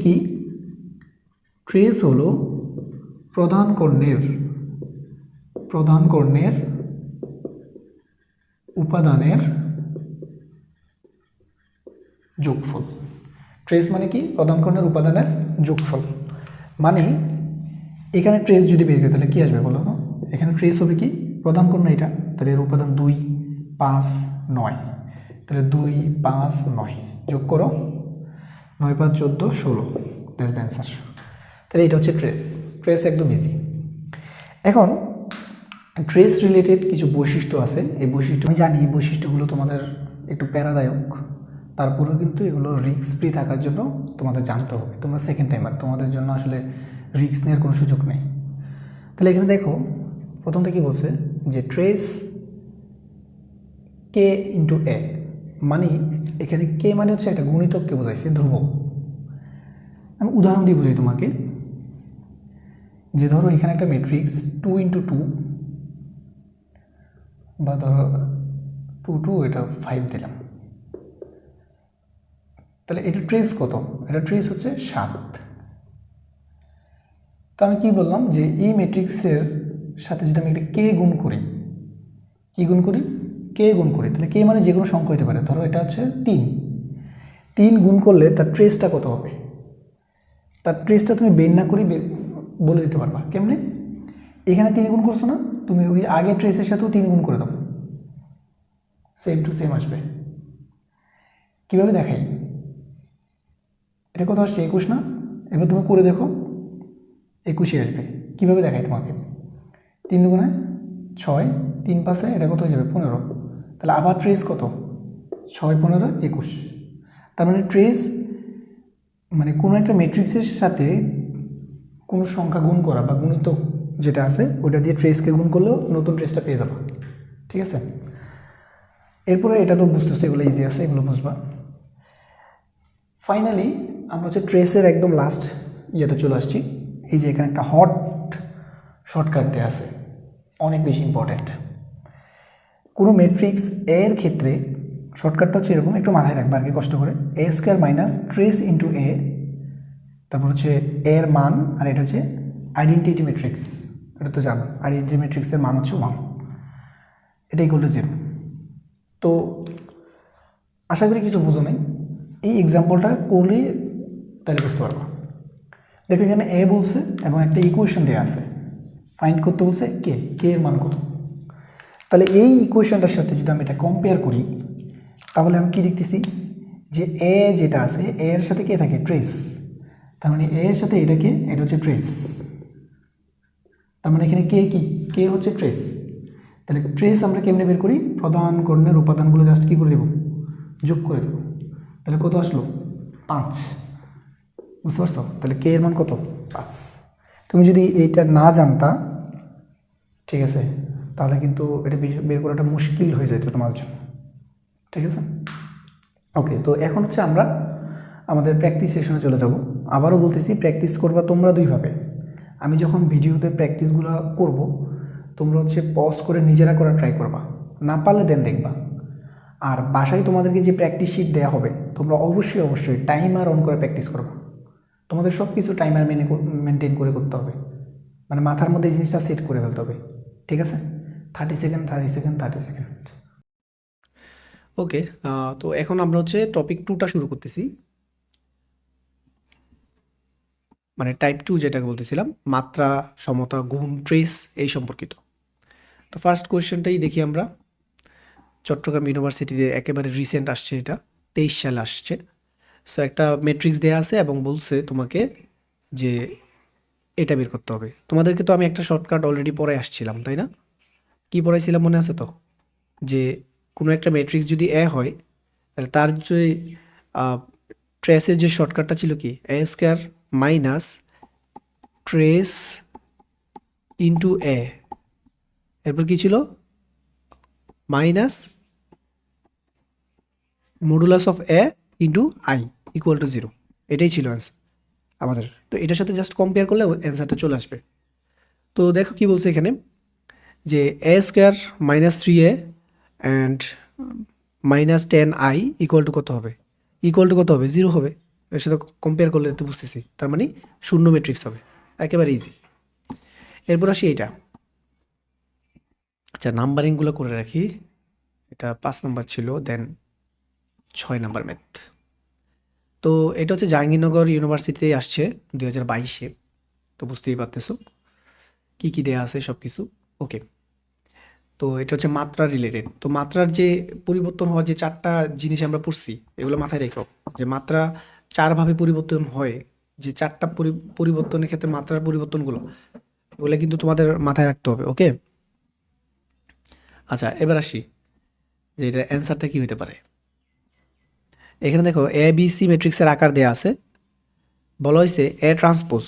কি, ট্রেস হলো প্রধান কর্ণের উপাদানের যোগফল। ট্রেস মানে কি? প্রধান কর্ণের উপাদানের যোগফল। মানে এখানে ট্রেস যদি বের করি তাহলে কি আসবে বলো তো? এখানে ট্রেস হবে কি, প্রধান কর্ণ এটা, তাহলে এর উপাদান 2, 5, 9, তাহলে 2, 5, 9 যোগ করো, 9, 5, 14, 16, দ্যাটস দ্য অ্যান্সার। তাহলে এটা হচ্ছে ট্রেস। ট্রেস একদম ইজি। এখন ট্রেস রিলেটেড কিছু বৈশিষ্ট্য আছে। এই বৈশিষ্ট্য আমি জানি, এই বৈশিষ্ট্যগুলো তোমাদের একটু প্যারাদায়ক, তারপরেও কিন্তু এগুলো রিস্ক ফ্রি থাকার জন্য তোমাদের জানতে হবে। তোমরা সেকেন্ড টাইমার, তোমাদের জন্য আসলে রিস্ক নেওয়ার কোনো সুযোগ নেই। তাহলে এখানে দেখো, প্রথমটা কি বলছে যে ট্রেস কে ইন্টু এ, মানে এখানে কে মানে হচ্ছে একটা গুণিতককে বোঝাইছে, ধ্রুবক। আমি উদাহরণ দিয়ে বুঝাই তোমাকে, যে ধরো এখানে একটা ম্যাট্রিক্স 2 × 2, বা ধরো 2, 2, এটা 5 দিলাম, তাহলে এটা ট্রেস কত? এটা ট্রেস হচ্ছে 7। তো আমি কি বললাম যে এই ম্যাট্রিক্সের সাথে যদি আমি একটা কে গুণ করি, কি গুণ করি? কে গুণ করি, তাহলে কে মানে যে কোনো সংখ্যা হতে পারে। ধরো এটা হচ্ছে 3 গুণ করলে তার ট্রেসটা কত হবে? তার ট্রেসটা তুমি বের না করি বলে দিতে পারবা। কেমনে? এখানে 3 গুণ করছো না, তুমি ওই আগের ট্রেসের সাথেও 3 গুণ করে দাও, সেম টু সেম আসবে। কীভাবে দেখাই? এটা কত আসছে? 21 না? এবার তুমি করে দেখো, 21 আসবে। কীভাবে দেখাই তোমাকে? 3 দুগুণে 6, 3 পাশে এটা কত হয়ে যাবে? 15। তাহলে আবার ট্রেস কত? 6, 15, 21। তার মানে ট্রেস মানে কোনো একটা ম্যাট্রিক্সের সাথে কোনো সংখ্যা গুণ করা, বা গুণিতক যেটা আছে ওটা দিয়ে ট্রেসকে গুণ করলেও নতুন ট্রেসটা পেয়ে যাবো, ঠিক আছে? এরপরে এটা তো বুঝতেছো, এগুলো ইজি আছে, এগুলো বুঝবা। ফাইনালি আমরা হচ্ছে ট্রেসের একদম লাস্ট ইয়েতে চলে আসছি। এই যে এখানে একটা হট শর্টকাট দেওয়া আছে, অনেক বেশি ইম্পর্ট্যান্ট। কোনো ম্যাট্রিক্স এর ক্ষেত্রে শর্টকাটটা হচ্ছে এরকম, একটু মাথায় রাখবা আর কি, কষ্ট করে। a² মাইনাস ট্রেস ইন্টু এ, তারপর হচ্ছে এর মান, আর এটা হচ্ছে আইডেন্টিটি ম্যাট্রিক্স, এটা তো জানো আইডেন্টিটি ম্যাট্রিক্সের মান হচ্ছে 1, এটা ইকুয়াল টু 0। তো আশা করি কিছু বুঝো নাই, এই এক্সাম্পলটা করলে তাহলে বুঝতে পারবা। দেখো এখানে এ বলছে এবং একটা ইকুয়েশন দেওয়া আছে, ফাইন্ড করতে বলছে কে এর মান কত। তাহলে এই ইকুয়েশনটার সাথে যদি আমি এটা কম্পেয়ার করি, তাহলে আমি কি দেখতেছি যে এ যেটা আছে এর সাথে কে থাকে? ট্রেস। তার মানে এর সাথে এটা হচ্ছে ট্রেস। তার মানে এখানে কে হচ্ছে ট্রেস। তাহলে ট্রেস আমরা কেমনে বের করি? প্রধান কর্ণের উপাদানগুলো জাস্ট কী করে দেবো? যোগ করে দেবো। তাহলে কত আসলো? 5। বুঝতে পারছো? তাহলে কে এর মান কত? 5। তুমি যদি এইটা না জানতা, ঠিক আছে, তাহলে কিন্তু এটা বের করাটা মুশকিল হয়ে যেত তোমার জন্য, ঠিক আছে? ওকে, তো এখন হচ্ছে আমরা আমাদের প্র্যাকটিস সেশনে চলে যাব। আবারও বলতেছি, প্র্যাকটিস করবা তোমরা দুইভাবে। আমি যখন ভিডিওতে প্র্যাকটিসগুলো করব, তোমরা হচ্ছে পজ করে নিজেরা করা ট্রাই করবা, না পারলে দেন দেখবা। আর বাসায় তোমাদেরকে যে প্র্যাকটিস শিট দেওয়া হবে তোমরা অবশ্যই টাইমার অন করে প্র্যাকটিস করবে। তোমাদের সব কিছু টাইমার মেনটেন করে করতে হবে, মানে মাথার মধ্যে এই জিনিসটা সেট করে ফেলতে হবে, ঠিক আছে? 30 সেকেন্ড 30 সেকেন্ড 30 সেকেন্ড। ওকে, তো এখন আমরা হচ্ছে টপিক 2টা শুরু করতেছি, মানে টাইপ 2 যেটাকে বলতেছিলাম, মাত্রা, সমতা, গুণ, ট্রেস এই সম্পর্কিত। তো ফার্স্ট কোয়েশ্চেনটাই দেখি আমরা। চট্টগ্রাম ইউনিভার্সিটিতে একেবারে রিসেন্ট আসছে, এটা 23 সালে আসছে। সো একটা ম্যাট্রিক্স দেয়া আছে এবং বলছে তোমাকে যে এটা বের করতে হবে। তোমাদেরকে তো আমি একটা শর্টকাট অলরেডি পড়ে আসছিলাম, তাই না? কি পড়াইছিলাম মনে আছে তো? যে কোনো একটা ম্যাট্রিক্স যদি এ হয় তাহলে তার যে ট্রেসের যে শর্টকাটটা ছিল কি, এ স্কোয়ার মাইনাস ট্রেস ইন্টু এ, এরপর কি ছিল, minus modulus of A into I equal to 0। এটাই ছিল অ্যান্সার আমাদের। তো এটার সাথে জাস্ট কম্পেয়ার করলে অ্যান্সারটা চলে আসবে। তো দেখো কি বলছে এখানে, যে A square minus 3a and minus 10i equal to কত হবে? ইকুয়াল টু কত হবে? 0 হবে। এর সাথে কম্পেয়ার করলে তো বুঝতেছি, তার মানে শূন্য ম্যাট্রিক্স হবে, একেবারে ইজি। এরপর আসি এইটা। আচ্ছা, নাম্বারিংগুলো করে রাখি। এটা 5 নাম্বার ছিল, দেন 6 নাম্বার ম্যাথ। তো এটা হচ্ছে জাহাঙ্গীরনগর ইউনিভার্সিটিতে আসছে 2022-এ। তো বুঝতেই পারতেছো কি কি দেয়া আছে সব কিছু। ওকে, তো এটা হচ্ছে মাত্রা রিলেটেড। তো মাত্রার যে পরিবর্তন হওয়ার যে 4টা জিনিস আমরা পড়ছি, এগুলো মাথায় রেখো, যে মাত্রা 4ভাবে পরিবর্তন হয়, যে 4টা পরিবর্তনের ক্ষেত্রে মাত্রার পরিবর্তনগুলো, এগুলো কিন্তু তোমাদের মাথায় রাখতে হবে। ওকে, আচ্ছা এবার আসি যে এটা অ্যান্সারটা কি হতে পারে। এখানে দেখো এ বি সি ম্যাট্রিক্সের আকার দেয়া আছে, বলা হয়েছে এ ট্রান্সপোজ।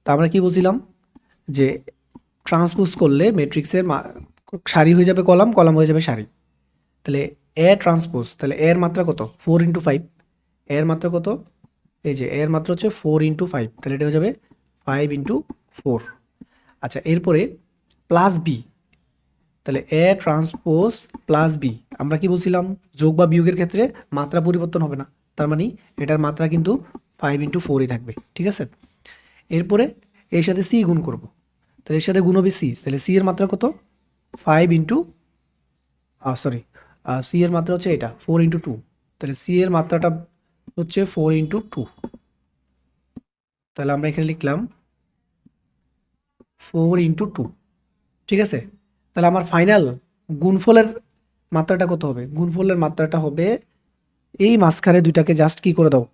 তা আমরা কি বলছিলাম, যে ট্রান্সপোজ করলে ম্যাট্রিক্সের সারি হয়ে যাবে কলাম, কলাম হয়ে যাবে সারি। তাহলে এ ট্রান্সপোজ, তাহলে এর মাত্রা কত? 4 × 5। এর মাত্রা কত? এই যে এর মাত্রা হচ্ছে 4 × 5, তাহলে এটা হয়ে যাবে 5 × 4। আচ্ছা, এরপরে প্লাস বি, তাহলে এ ট্রান্সপোজ প্লাস বি, আমরা কি বলছিলাম, যোগ বা বিয়োগের ক্ষেত্রে মাত্রা পরিবর্তন হবে না, তার মানে এটার মাত্রা কিন্তু 5 × 4ই থাকবে, ঠিক আছে? এরপরে এর সাথে সি গুণ করব, তাহলে এর সাথে গুণ হবে সি, তাহলে সি এর মাত্রা কত? 5 সি এর মাত্রা হচ্ছে এটা 4 × 2, তাহলে সি এর মাত্রাটা হচ্ছে 4 × 2। তাহলে আমরা এখানে লিখলাম 4 × 2, ঠিক আছে? তাহলে আমার ফাইনাল গুণফলের মাত্রাটা কত হবে? গুণফলের মাত্রাটা হবে এই মাঝখানে দুইটাকে জাস্ট কি করে দাও,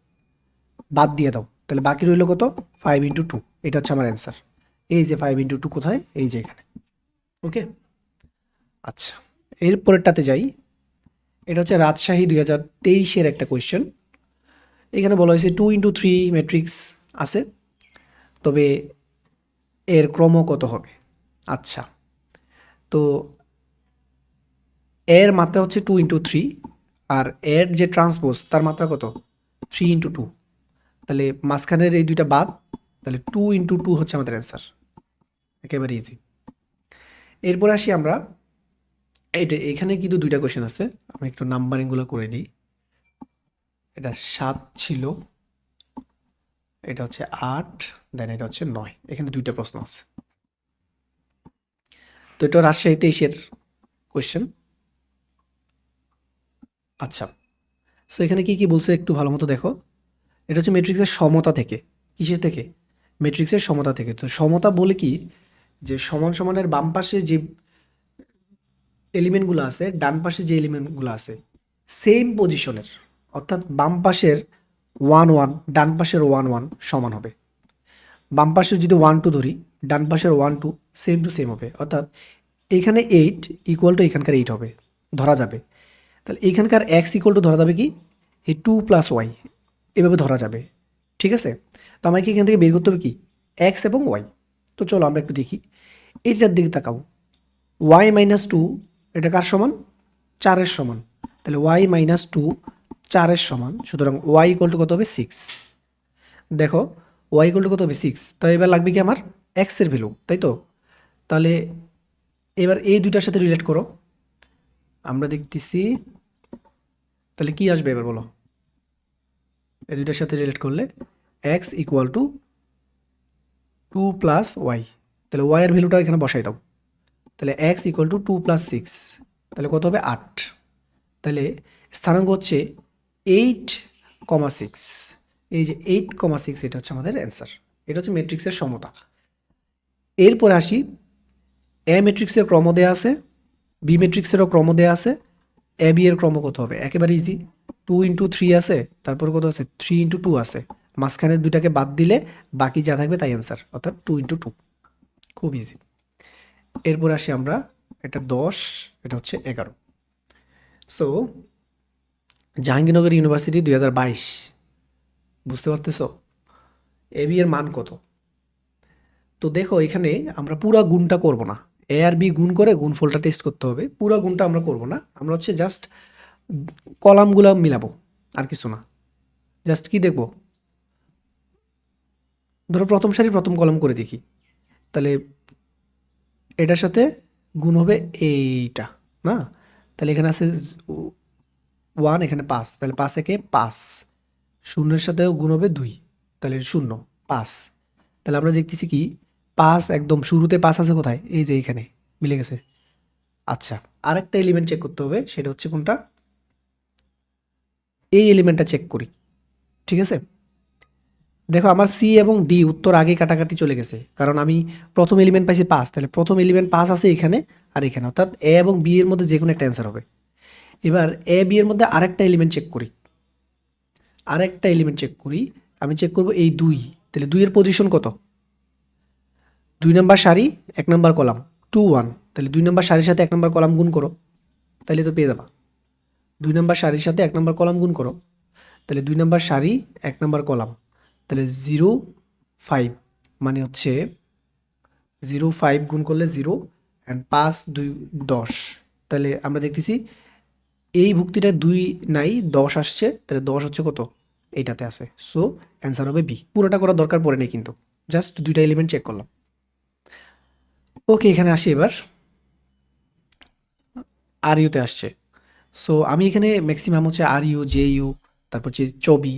বাদ দিয়ে দাও, তাহলে বাকি রইল কত? 5 × 2। এটা হচ্ছে আমার অ্যান্সার। এই যে 5 × 2 কোথায়? এই যে এখানে। ওকে, আচ্ছা এরপরেরটাতে যাই। এটা হচ্ছে রাজশাহী 2023-এর একটা কোয়েশ্চেন। এখানে বলা হয়েছে 2 × 3 ম্যাট্রিক্স আছে, তবে এর ক্রম কত হবে? আচ্ছা, তো এর মাত্রা হচ্ছে 2 × 3, আর এর যে ট্রান্সপোজ তার মাত্রা কত? 3 × 2। তাহলে মাঝখানের এই দুইটা বাদ, তাহলে 2 × 2 হচ্ছে আমাদের অ্যান্সার, একেবারে ইজি। এরপর আসি আমরা, এইটা এখানে কিন্তু দুইটা কোয়েশ্চেন আছে, আমি একটু নাম্বারিংগুলো করে দিই। এটা 7 ছিল, এটা হচ্ছে 8, দেন এটা হচ্ছে 9। এখানে দুইটা প্রশ্ন আছে। তো এটা রাজশাহী 23-এর কোয়েশ্চেন। আচ্ছা, সো এখানে কি কি বলছে একটু ভালো মতো দেখো। এটা হচ্ছে ম্যাট্রিক্সের সমতা থেকে। কিসের থেকে? ম্যাট্রিক্সের সমতা থেকে। তো সমতা বলে কি, যে সমান সমানের বাম পাশে যে এলিমেন্টগুলো আছে, ডান পাশে যে এলিমেন্টগুলো আছে সেম পজিশনের, অর্থাৎ বাম পাশের 1 1 ডান পাশের 1 1 সমান হবে। বাম পাশের যদি 1 2 ধরি, ডান পাশের 1 2 সেম টু সেম হবে, অর্থাৎ এখানে 8 ইকুয়াল টু এখানকার 8 হবে, ধরা যাবে। তাহলে এখানকার এক্স ইকুয়াল টু ধরা যাবে কি, এই 2 + y, এভাবে ধরা যাবে, ঠিক আছে? তো আমাকে এখান থেকে বের করতে হবে কি, এক্স এবং ওয়াই। তো চলো আমরা একটু দেখি, এইটার দিকে তাকাও। y - 2 এটা কার সমান? 4-এর সমান। তাহলে y - 2 4-এর সমান, সুতরাং y ইকুয়াল টু কত হবে? 6। দেখো y ইকুয়াল টু কত হবে? 6। তো এবার লাগবে কি আমার এক্সের ভ্যালু, তাই তো? তাহলে এবার এই দুইটার সাথে রিলেট করো। আমরা দেখতেছি তাহলে কি আসবে এবার বলো, এই দুইটার সাথে রিলেট করলে এক্স ইকুয়াল টু 2 + y, তাহলে y এর ভ্যালুটা এখানে বসাই দাও। তাহলে এক্স ইকুয়াল টু 2 + 6, তাহলে কত হবে 8। তাহলে স্থানাঙ্ক হচ্ছে 8,6। এই যে 8,6 এটা হচ্ছে আমাদের অ্যান্সার। এটা হচ্ছে ম্যাট্রিক্সের সমতা। এরপরে আসি, এ ম্যাট্রিক্সের ক্রম দেয়া আছে, বি ম্যাট্রিক্সেরও ক্রম দেয়া আছে। এ বি এর ক্রম কত হবে, একেবারে ইজি। 2 × 3 আছে, তারপর কত আছে 3 × 2 আছে, মাঝখানের দুইটাকে বাদ দিলে বাকি যা থাকবে তাই অ্যান্সার, অর্থাৎ 2 × 2। খুব ইজি। এরপর আসি আমরা, এটা 10, এটা হচ্ছে 11। সো জাহাঙ্গীরনগর ইউনিভার্সিটি 2022, বুঝতে পারতেছো এ বি এর মান কত? তো দেখো এখানে আমরা পুরা গুণটা করব না, এ আর বি গুণ করে গুণফলটা টেস্ট করতে হবে। পুরা গুণটা আমরা করব না, আমরা হচ্ছে জাস্ট কলামগুলো মিলাবো, আর কিছু না। জাস্ট কি দেখব, ধরো প্রথম সারি প্রথম কলাম করে দেখি, তাহলে এটার সাথে গুণ হবে এইটা না, তাহলে এখানে আছে 1, এখানে 5, তাহলে 5 একে 5, শূন্যের সাথেও গুণ হবে 2, তাহলে 0, 5। তাহলে আমরা দেখতেছি কি 5 একদম শুরুতে 5 আছে কোথায়, এই যে এখানে মিলে গেছে। আচ্ছা, আরেকটা এলিমেন্ট চেক করতে হবে, সেটা হচ্ছে কোনটা, এই এলিমেন্টটা চেক করি। ঠিক আছে, দেখো আমার সি এবং ডি উত্তর আগে কাটাকাটি চলে গেছে, কারণ আমি প্রথম এলিমেন্ট পাইছি 5, তাহলে প্রথম এলিমেন্ট 5 আছে এখানে আর এখানে, অর্থাৎ এ এবং বি এর মধ্যে যে কোনো একটা অ্যান্সার হবে। এবার এ বি এর মধ্যে আরেকটা এলিমেন্ট চেক করি, আমি চেক করব এই 2, তাহলে 2 এর পজিশন কত, 2 নাম্বার সারি 1 নাম্বার কলাম 2 1, তাহলে 2 নাম্বার সারির সাথে 1 নাম্বার কলাম গুণ করো, তাহলে তো পেয়ে যাবা। 2 নাম্বার সারির সাথে 1 নাম্বার কলাম গুণ করো, তাহলে 2 নাম্বার সারি 1 নাম্বার কলাম, তাহলে 0 5, মানে হচ্ছে 0 5 গুণ করলে 0 অ্যান্ড 5 2 10। তাহলে আমরা দেখতেছি এই ভুক্তিটা 2 নাই, 10 আসছে, তাহলে 10 হচ্ছে কত, এইটাতে আছে। সো অ্যান্সার হবে বি। পুরোটা করার দরকার পড়ে নেই কিন্তু, জাস্ট দুইটা এলিমেন্ট চেক করলাম। ওকে, এখানে আসি এবার, আর ইউতে আসছে। সো আমি এখানে ম্যাক্সিমাম হচ্ছে আর ইউ, জে ইউ, তারপর হচ্ছে ছবি,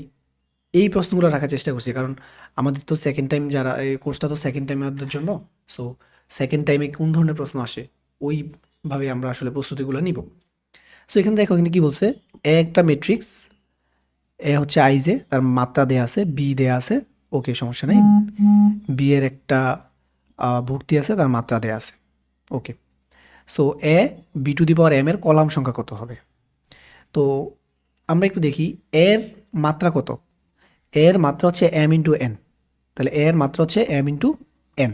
এই প্রশ্নগুলো রাখার চেষ্টা করছি, কারণ আমাদের তো সেকেন্ড টাইম, যারা এই কোর্সটা তো সেকেন্ড টাইমের জন্য। সো সেকেন্ড টাইমে কোন ধরনের প্রশ্ন আসে ওইভাবে আমরা আসলে প্রস্তুতিগুলো নিব। সো এখানে দেখো, এখানে কি বলছে, এ একটা ম্যাট্রিক্স, এ হচ্ছে আইজে, তার মাত্রা দেয়া আছে, বি দেয়া আছে, ওকে সমস্যা নেই। বি এর একটা ভুক্তি আছে, তার মাত্রা দেয়া আছে, okay. So A B to the power M এর কলাম সংখ্যা কত হবে? তো আমরা একটু দেখি এর মাত্রা কত। এর মাত্রা হচ্ছে এম ইন্টু এন, তাহলে এর মাত্রা হচ্ছে M into N.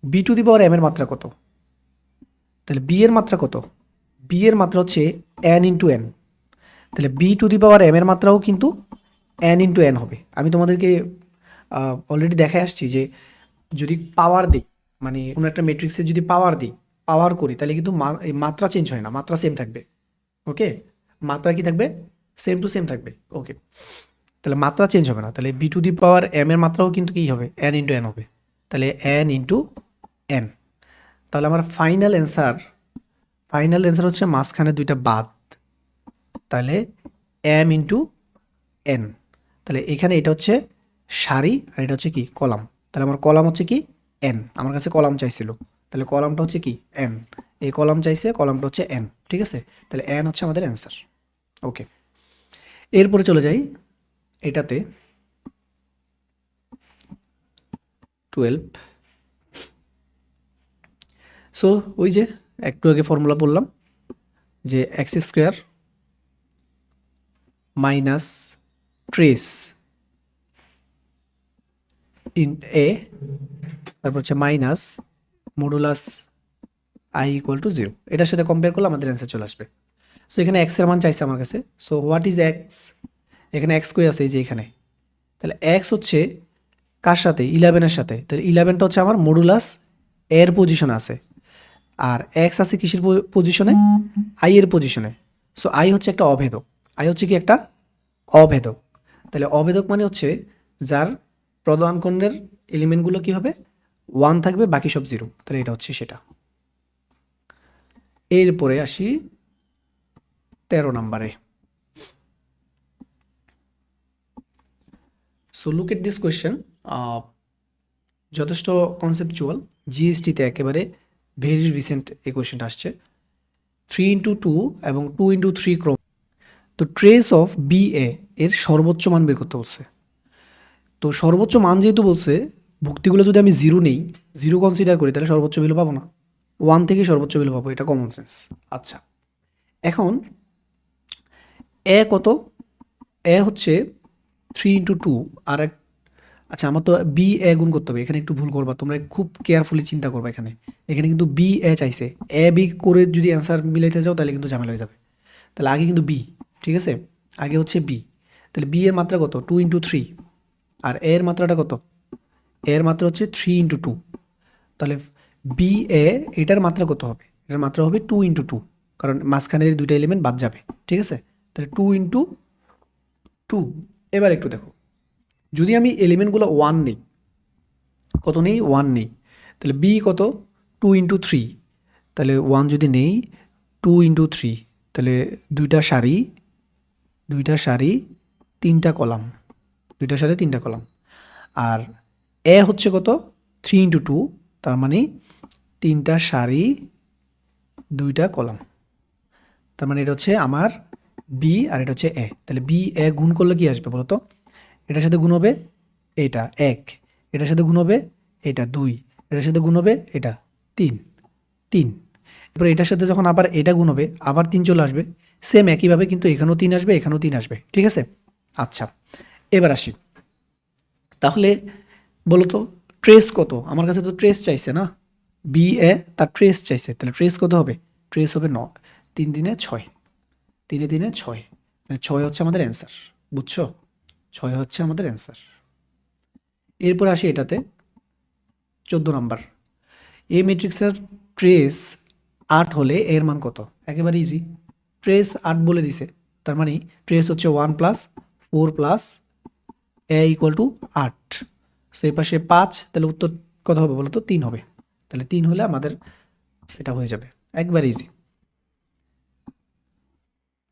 B to the power M এর মাত্রা কত? তাহলে বি এর মাত্রা কত? বি এর মাত্রা হচ্ছে এন ইন্টু এন, তাহলে B to the power M এর মাত্রাও কিন্তু এন ইন্টু এন হবে। আমি তোমাদেরকে অলরেডি দেখে আসছি যে যদি পাওয়ার দিই, মানে কোনো একটা ম্যাট্রিক্সে যদি পাওয়ার দিই, পাওয়ার করি, তাহলে কিন্তু এই মাত্রা চেঞ্জ হয় না, মাত্রা সেম থাকবে। ওকে, মাত্রা কি থাকবে, সেম টু সেম থাকবে। ওকে, তাহলে মাত্রা চেঞ্জ হবে না, তাহলে B to the power M এর মাত্রাও কিন্তু কী হবে, এন ইন্টু এন হবে, তাহলে এন ইন্টু এন। তাহলে আমার ফাইনাল অ্যান্সার হচ্ছে মাঝখানে দুইটা বাদ, তাহলে এম ইন্টু এন। তাহলে এখানে এটা হচ্ছে সারি আর এটা হচ্ছে কি কলাম, তাহলে আমার কলাম হচ্ছে কি এন, আমার কাছে কলাম চাইছিল, তাহলে কলামটা হচ্ছে কি এন, এই কলাম চাইছে, কলামটা হচ্ছে এন। ঠিক আছে, তাহলে এন হচ্ছে আমাদের অ্যান্সার। ওকে, এরপরে চলে যাই এটাতে 12। সো ওই যে একটু আগে ফর্মুলা বললাম যে x square minus trace in a, তারপর হচ্ছে minus modulus I equal to 0, এটার সাথে কম্পেয়ার করলে আমাদের অ্যান্সার চলে আসবে। সো এখানে এক্স এর মান চাইছে আমার কাছে। সো হোয়াট ইজ এক্স, এখানে এক্স কই আছে, এই যে এখানে, তাহলে এক্স হচ্ছে কার সাথে, 11-এর সাথে, তাহলে 11টা হচ্ছে আমার মডুলাস এর পজিশনে আছে, আর এক্স আছে কিসের পজিশনে, আই এর পজিশনে। সো আই হচ্ছে একটা অভেদক, আই হচ্ছে কি একটা অভেদক, তাহলে অভেদক মানে হচ্ছে যার প্রধান খণ্ডের এলিমেন্টগুলো কি হবে, 1 থাকবে, বাকি সব 0, তাহলে এটা হচ্ছে সেটা। এরপরে আসি 13 নম্বরে, so look at this question, যথেষ্ট কনসেপচুয়াল, জিএসটিতে একেবারে ভেরি রিসেন্ট এই কোয়েশ্চেনটা আসছে। 3 × 2 এবং 2 × 3 ক্রম। তো ট্রেস অফ বি এর সর্বোচ্চ মান বের করতে বলছে। তো সর্বোচ্চ মান যেহেতু বলছে, ভুক্তিগুলো যদি আমি জিরো নেই, জিরো কনসিডার করি, তাহলে সর্বোচ্চ ভ্যালু পাবো না, 1 থেকে সর্বোচ্চ ভ্যালু পাবো, এটা কমন সেন্স। আচ্ছা, এখন এ কত? এ হচ্ছে 3 × 2 আর এক। আচ্ছা, আমার তো বি এ গুণ করতে হবে, এখানে একটু ভুল করবা তোমরা, খুব কেয়ারফুলি চিন্তা করবা। এখানে এখানে কিন্তু বি এ চাইছে, এ বি করে যদি অ্যান্সার মিলাইতে যাও তাহলে কিন্তু ঝামেলা হয়ে যাবে। তাহলে আগে কিন্তু বি, ঠিক আছে, আগে হচ্ছে বি। তাহলে বি এর মাত্রা কত? 2 × 3। আর এ এর মাত্রাটা কত? এ এর মাত্রা হচ্ছে 3 × 2। তাহলে বি এ এটার মাত্রা কত হবে? এটার মাত্রা হবে 2 × 2, কারণ মাঝখানের দুইটা এলিমেন্ট বাদ যাবে, ঠিক আছে। তাহলে 2 × 2। এবার একটু দেখো, যদি আমি এলিমেন্টগুলো 1 নেই, কত নেই? 1 নেই, তাহলে বি কত? 2 × 3। তাহলে 1 যদি নেই, 2 × 3, তাহলে দুইটা সারি 3টা কলাম, দুইটা সারি 3টা কলাম। আর এ হচ্ছে কত? 3 × 2, তার মানে 3টা সারি 2টা কলাম। তার মানে এটা হচ্ছে আমার বি আর এটা হচ্ছে এ। তাহলে বি এ গুণ করলে কি আসবে বলো তো? এটার সাথে গুণ হবে এটা 1, এটার সাথে গুণ হবে এটা 2, এটার সাথে গুণ হবে এটা 3। এরপর এটার সাথে যখন আবার এটা গুণ হবে, আবার 3 চলে আসবে, সেম একইভাবে কিন্তু এখানেও 3 আসবে, এখানেও 3 আসবে, ঠিক আছে। আচ্ছা, এবার আসি, তাহলে বলো তো ট্রেস কত? আমার কাছে তো ট্রেস চাইছে না, বি এ তার ট্রেস চাইছে, তাহলে ট্রেস কত হবে? ট্রেস হবে 9, 3 × 6, 3 × 3 = 6, তাহলে 6 হচ্ছে আমাদের অ্যান্সার, বুঝছো? 6 হচ্ছে আমাদের অ্যান্সার। এরপর আসি এটাতে 14 নাম্বার। এ ম্যাট্রিক্সের ট্রেস 8 হলে এর মান কত? একেবারে ইজি, ট্রেস 8 বলে দিছে, তার মানে ট্রেস হচ্ছে 1 + 4 + এ = 8। সো এই পাশে 5, তাহলে উত্তর কত হবে বলো তো? 3 হবে। তাহলে 3 হলে আমাদের এটা হয়ে যাবে, একবার ইজি।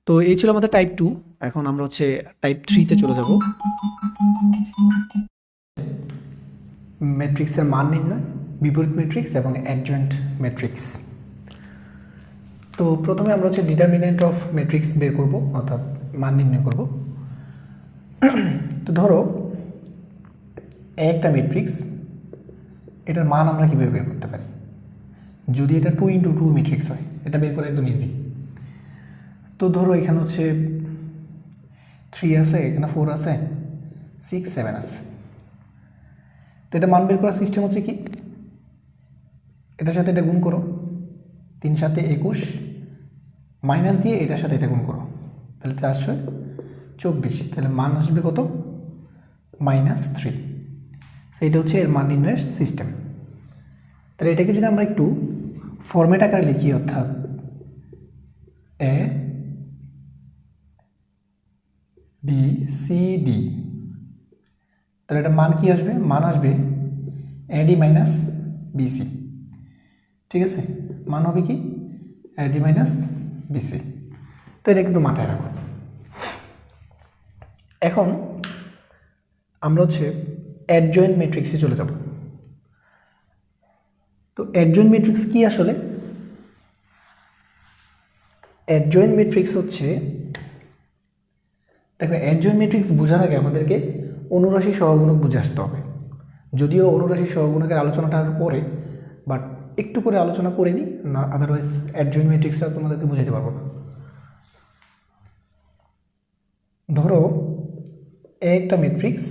তো এই ছিল আমাদের টাইপ 2। এখন আমরা হচ্ছে টাইপ 3-তে চলে যাব। ম্যাট্রিক্সের মান নির্ণয়, বিপরীত ম্যাট্রিক্স এবং অ্যাডজয়েন্ট ম্যাট্রিক্স। তো প্রথমে আমরা হচ্ছে ডিটারমিনেন্ট অফ ম্যাট্রিক্স বের করব, অর্থাৎ মান নির্ণয় করব। তো ধরো একটা ম্যাট্রিক্স, এটার মান আমরা কীভাবে বের করতে পারি? যদি এটা 2 × 2 ম্যাট্রিক্স হয়, এটা বের করা একদম ইজি। তো ধরো এখানে হচ্ছে 3 আছে, এখানে 4 আছে, 6, 7 আছে। তো এটা মান বের করার সিস্টেম হচ্ছে কি, এটার সাথে এটা গুণ করো, 3 × 7 = 21, মাইনাস দিয়ে এটার সাথে এটা গুণ করো, তাহলে 4 × 6 = 24। তাহলে মান আসবে কত? -3। সেইটা হচ্ছে এর মান নির্ণয়ের সিস্টেম। তাহলে এটাকে যদি আমরা একটু ফরম্যাট আকারে লিখি, অর্থাৎ এ বি সি ডি, তাহলে এটা মান কি আসবে? মান আসবে এডি মাইনাস বিসি, ঠিক আছে। মান হবে কি? AD minus BC. তো এটা কিন্তু মাথায় রাখো। এখন আমরা হচ্ছে অ্যাডজয়েন্ট ম্যাট্রিক্সে চলে যাব। তো অ্যাডজয়েন্ট ম্যাট্রিক্স কি আসলে? অ্যাডজয়েন্ট ম্যাট্রিক্স হচ্ছে, দেখো অ্যাডজয়েন্ট ম্যাট্রিক্স বোঝার আগে আমাদেরকে অনুরাশি সহগুণক বুঝে আসতে হবে। যদিও অনুরাশি সহগুণকের আলোচনাটার পরে, বাট একটু করে আলোচনা করে নিই না, আদারওয়াইজ অ্যাডজয়েন্ট ম্যাট্রিক্সটা তোমাদেরকে বুঝাইতে পারবো না। ধরো একটা ম্যাট্রিক্স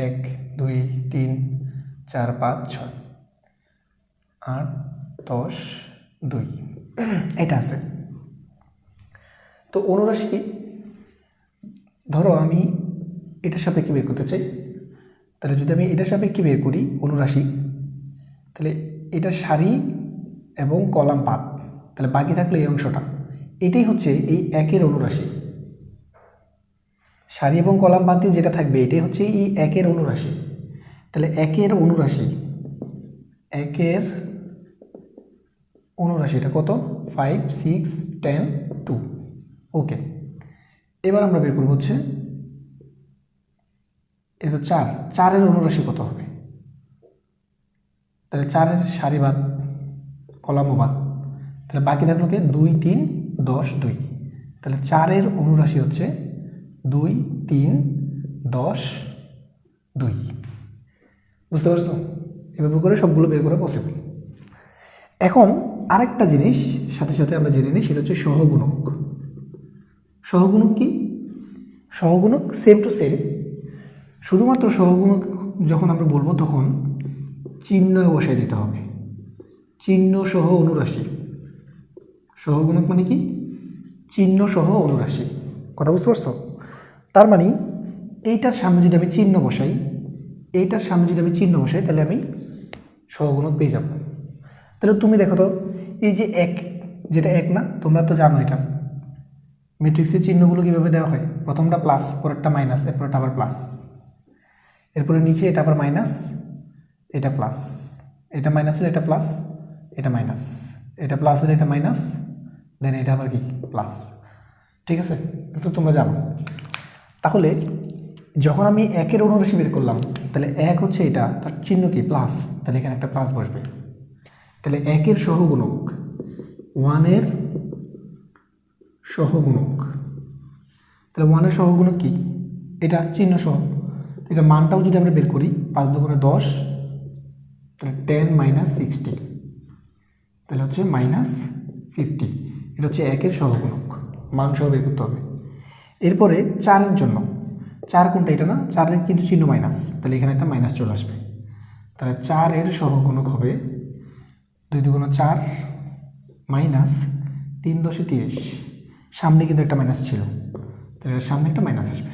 1, 2, 3, 4, 5, 6, 8, 10, 2 এটা আছে। তো অনুরাশি কি? ধরো আমি এটার সাপেক্ষে বের করতে চাই, তাহলে যদি আমি এটার সাপেক্ষে বের করি অনুরাশি, তাহলে এটা সারি এবং কলাম বাদ, তাহলে বাকি থাকলো এই অংশটা, এটাই হচ্ছে এই একের অনুরাশি। সারি এবং কলাম বাদ দিয়ে যেটা থাকবে এটাই হচ্ছে এই একের অনুরাশি। তাহলে একের অনুরাশিটা কত? 5, 6, 10, 2। ওকে, এবার আমরা বের করবো হচ্ছে এই তো 4, 4-এর অনুরাশি কত হবে? তাহলে 4-এর সারি বাদ, কলামও বাদ, তাহলে বাকি থাকলো কি 2, 3, 10, 2। তাহলে 4-এর অনুরাশি হচ্ছে 2, 3, 10, 2। বুঝতে পারছো? এভাবে করে সবগুলো বের করা পসিবল। এখন আরেকটা জিনিস সাথে সাথে আমরা জেনে নিই, সেটা হচ্ছে সহগুণক। সহগুণক কি? সহগুণক সেম টু সেম, শুধুমাত্র সহগুণক যখন আমরা বলবো তখন চিহ্ন বসায় দিতে হবে, চিহ্ন সহ অনুরাশি। সহগুণক মানে কি? চিহ্ন সহ অনুরাশি। কথা বুঝতে পারছো? তার মানে এইটার সামনে যদি আমি চিহ্ন বসাই, এইটার সামনে যদি আমি চিহ্ন বসাই, তাহলে আমি সহগুণক পেয়ে যাব। তাহলে তুমি দেখো তো, এই যে 1, যেটা 1 না, তোমরা তো জানো এটা ম্যাট্রিক্সের চিহ্নগুলো কীভাবে দেওয়া হয়। প্রথমটা প্লাস, পরেরটা মাইনাস, এরপরটা আবার প্লাস, এরপরে নিচে এটা আবার মাইনাস, এটা প্লাস, এটা মাইনাস হলে এটা প্লাস, এটা মাইনাস, এটা প্লাস হলে এটা মাইনাস, দেন এটা আবার কি প্লাস। ঠিক আছে, তো তোমরা জানো। তাহলে যখন আমি 1-এর অনুরাশি বের করলাম, তাহলে 1 হচ্ছে এটা, তার চিহ্ন কি প্লাস, তাহলে এখানে একটা প্লাস বসবে। তাহলে 1-এর সহগুণক, 1-এর সহগুণক, তাহলে 1-এর সহগুণক কি? এটা চিহ্ন সহ। এটা মানটাও যদি আমরা বের করি, 5 দুগুণে 10, তাহলে 10 - 60, তাহলে হচ্ছে -50। এটা হচ্ছে 1-এর সহগুণক, মান সহ বের করতে হবে। এরপরে 4-এর জন্য, 4 কোনটা? এটা না, 4-এর কিন্তু চিহ্ন মাইনাস, তাহলে এখানে একটা মাইনাস চলে আসবে। তাহলে 4-এর সহগুণক হবে 2 দুগুণে 4 -3 × 10 = 30। সামনে কিন্তু একটা মাইনাস ছিল, তাহলে সামনে একটা মাইনাস আসবে।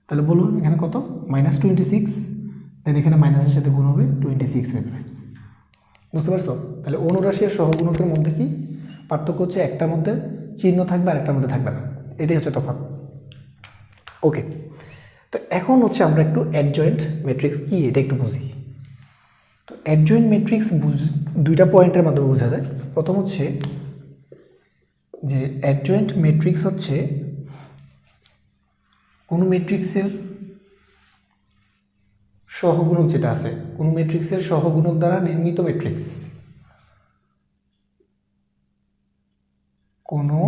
তাহলে বলুন এখানে কত? -26, দেন এখানে মাইনাসের সাথে গুণ হবে 26 হয়ে যাবে। বুঝতে পারছো? তাহলে অনুরাশি আর সহগুণকের মধ্যে কি পার্থক্য? হচ্ছে একটার মধ্যে চিহ্ন থাকবে আর একটার মধ্যে থাকবে না, এটাই হচ্ছে তফাৎ। ওকে, তো এখন হচ্ছে আমরা একটু অ্যাডজয়েন্ট ম্যাট্রিক্স কি এটা একটু বুঝি। তো অ্যাডজয়েন্ট ম্যাট্রিক্স দুইটা পয়েন্টের মাধ্যমে বোঝা যায়। প্রথম হচ্ছে যে অ্যাডজয়েন্ট ম্যাট্রিক্স হচ্ছে কোনো ম্যাট্রিক্সের সহগুণক যেটা আছে, কোনো ম্যাট্রিক্সের সহগুণক দ্বারা নির্মিত ম্যাট্রিক্স। কোনো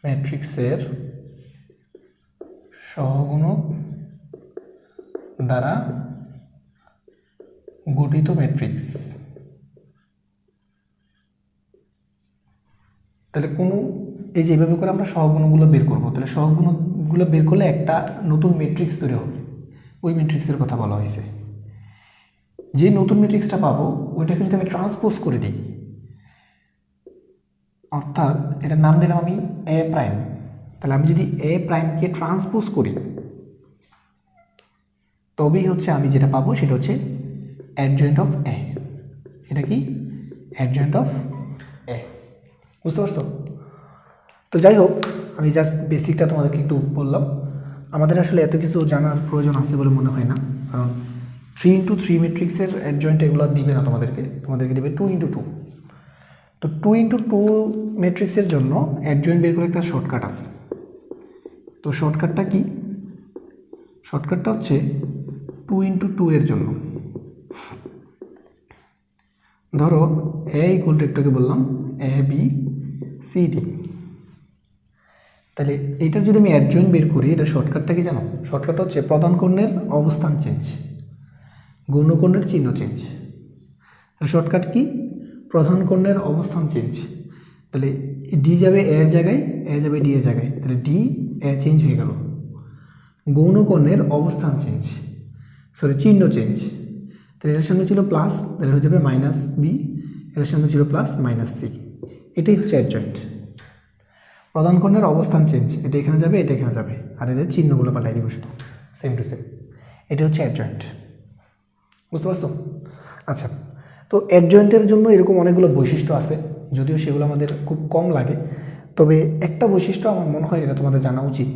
ম্যাট্রিক্সের সহগুণক দ্বারা গঠিত ম্যাট্রিক্স। তাহলে কোনো, এই যে এইভাবে করে আমরা সহগুণকগুলো বের করবো, তাহলে সহগুণকগুলো বের করলে একটা নতুন ম্যাট্রিক্স তৈরি হবে, ওই ম্যাট্রিক্সের কথা বলা হয়েছে। যে নতুন ম্যাট্রিক্সটা পাবো ওইটাকে যদি আমি ট্রান্সপোজ করে দিই, অর্থাৎ এটার নাম দিলাম আমি এ প্রাইম, তাহলে আমি যদি এ প্রাইমকে ট্রান্সপোজ করি, তবেই হচ্ছে আমি যেটা পাবো সেটা হচ্ছে অ্যাডজয়েন্ট অফ এ। এটা কি? অ্যাডজয়েন্ট অফ এ। বুঝতে পারছো? তো যাই হোক, আমি জাস্ট বেসিকটা তোমাদেরকে একটু বললাম। আমাদের আসলে এত কিছু জানার প্রয়োজন আছে বলে মনে হয় না, কারণ 3 × 3 ম্যাট্রিক্সের অ্যাডজয়েন্ট এগুলো দিবে না তোমাদেরকে দেবে 2 × 2। তো 2 × 2 ম্যাট্রিক্সের জন্য অ্যাডজয়েন্ট বের করে একটা শর্টকাট আছে। তো শর্টকাটটা কি? শর্টকাটটা হচ্ছে 2 × 2 এর জন্য ধরো এ ইকুয়াল টু, একটুকে বললাম এ বি সি ডি, তাহলে এইটার যদি আমি অ্যাডজয়েন্ট বের করি, এটা শর্টকাটটা কি জানো? শর্টকাটটা হচ্ছে প্রধান কর্ণের অবস্থান চেঞ্জ, গৌণ কর্ণের চিহ্ন চেঞ্জ। Shortcut key? প্রধান কর্ণের অবস্থান চেঞ্জ। তাহলে ডি যাবে এ এর জায়গায়, এ যাবে ডি এর জায়গায়, তাহলে ডি এ চেঞ্জ হয়ে গেল। গৌণ কর্ণের অবস্থান চেঞ্জ, চিহ্ন চেঞ্জ। তাহলে এর সামনে ছিল প্লাস, তাহলে হয়ে যাবে -বি, এর সামনে ছিল প্লাস -সি। এটাই হচ্ছে অ্যাডজয়েন্ট। প্রধান কর্ণের অবস্থান চেঞ্জ, এটা এখানে যাবে, এটা এখানে যাবে, আর এদের চিহ্নগুলো পাল্টাই দিব শুধু, সেম টু সেম। এটা হচ্ছে অ্যাডজয়েন্ট। বুঝতে পারছো? আচ্ছা, তো অ্যাডজয়েন্টের জন্য এরকম অনেকগুলো বৈশিষ্ট্য আছে, যদিও সেগুলো আমাদের খুব কম লাগে, তবে একটা বৈশিষ্ট্য আমার মনে হয় এটা তোমাদের জানা উচিত,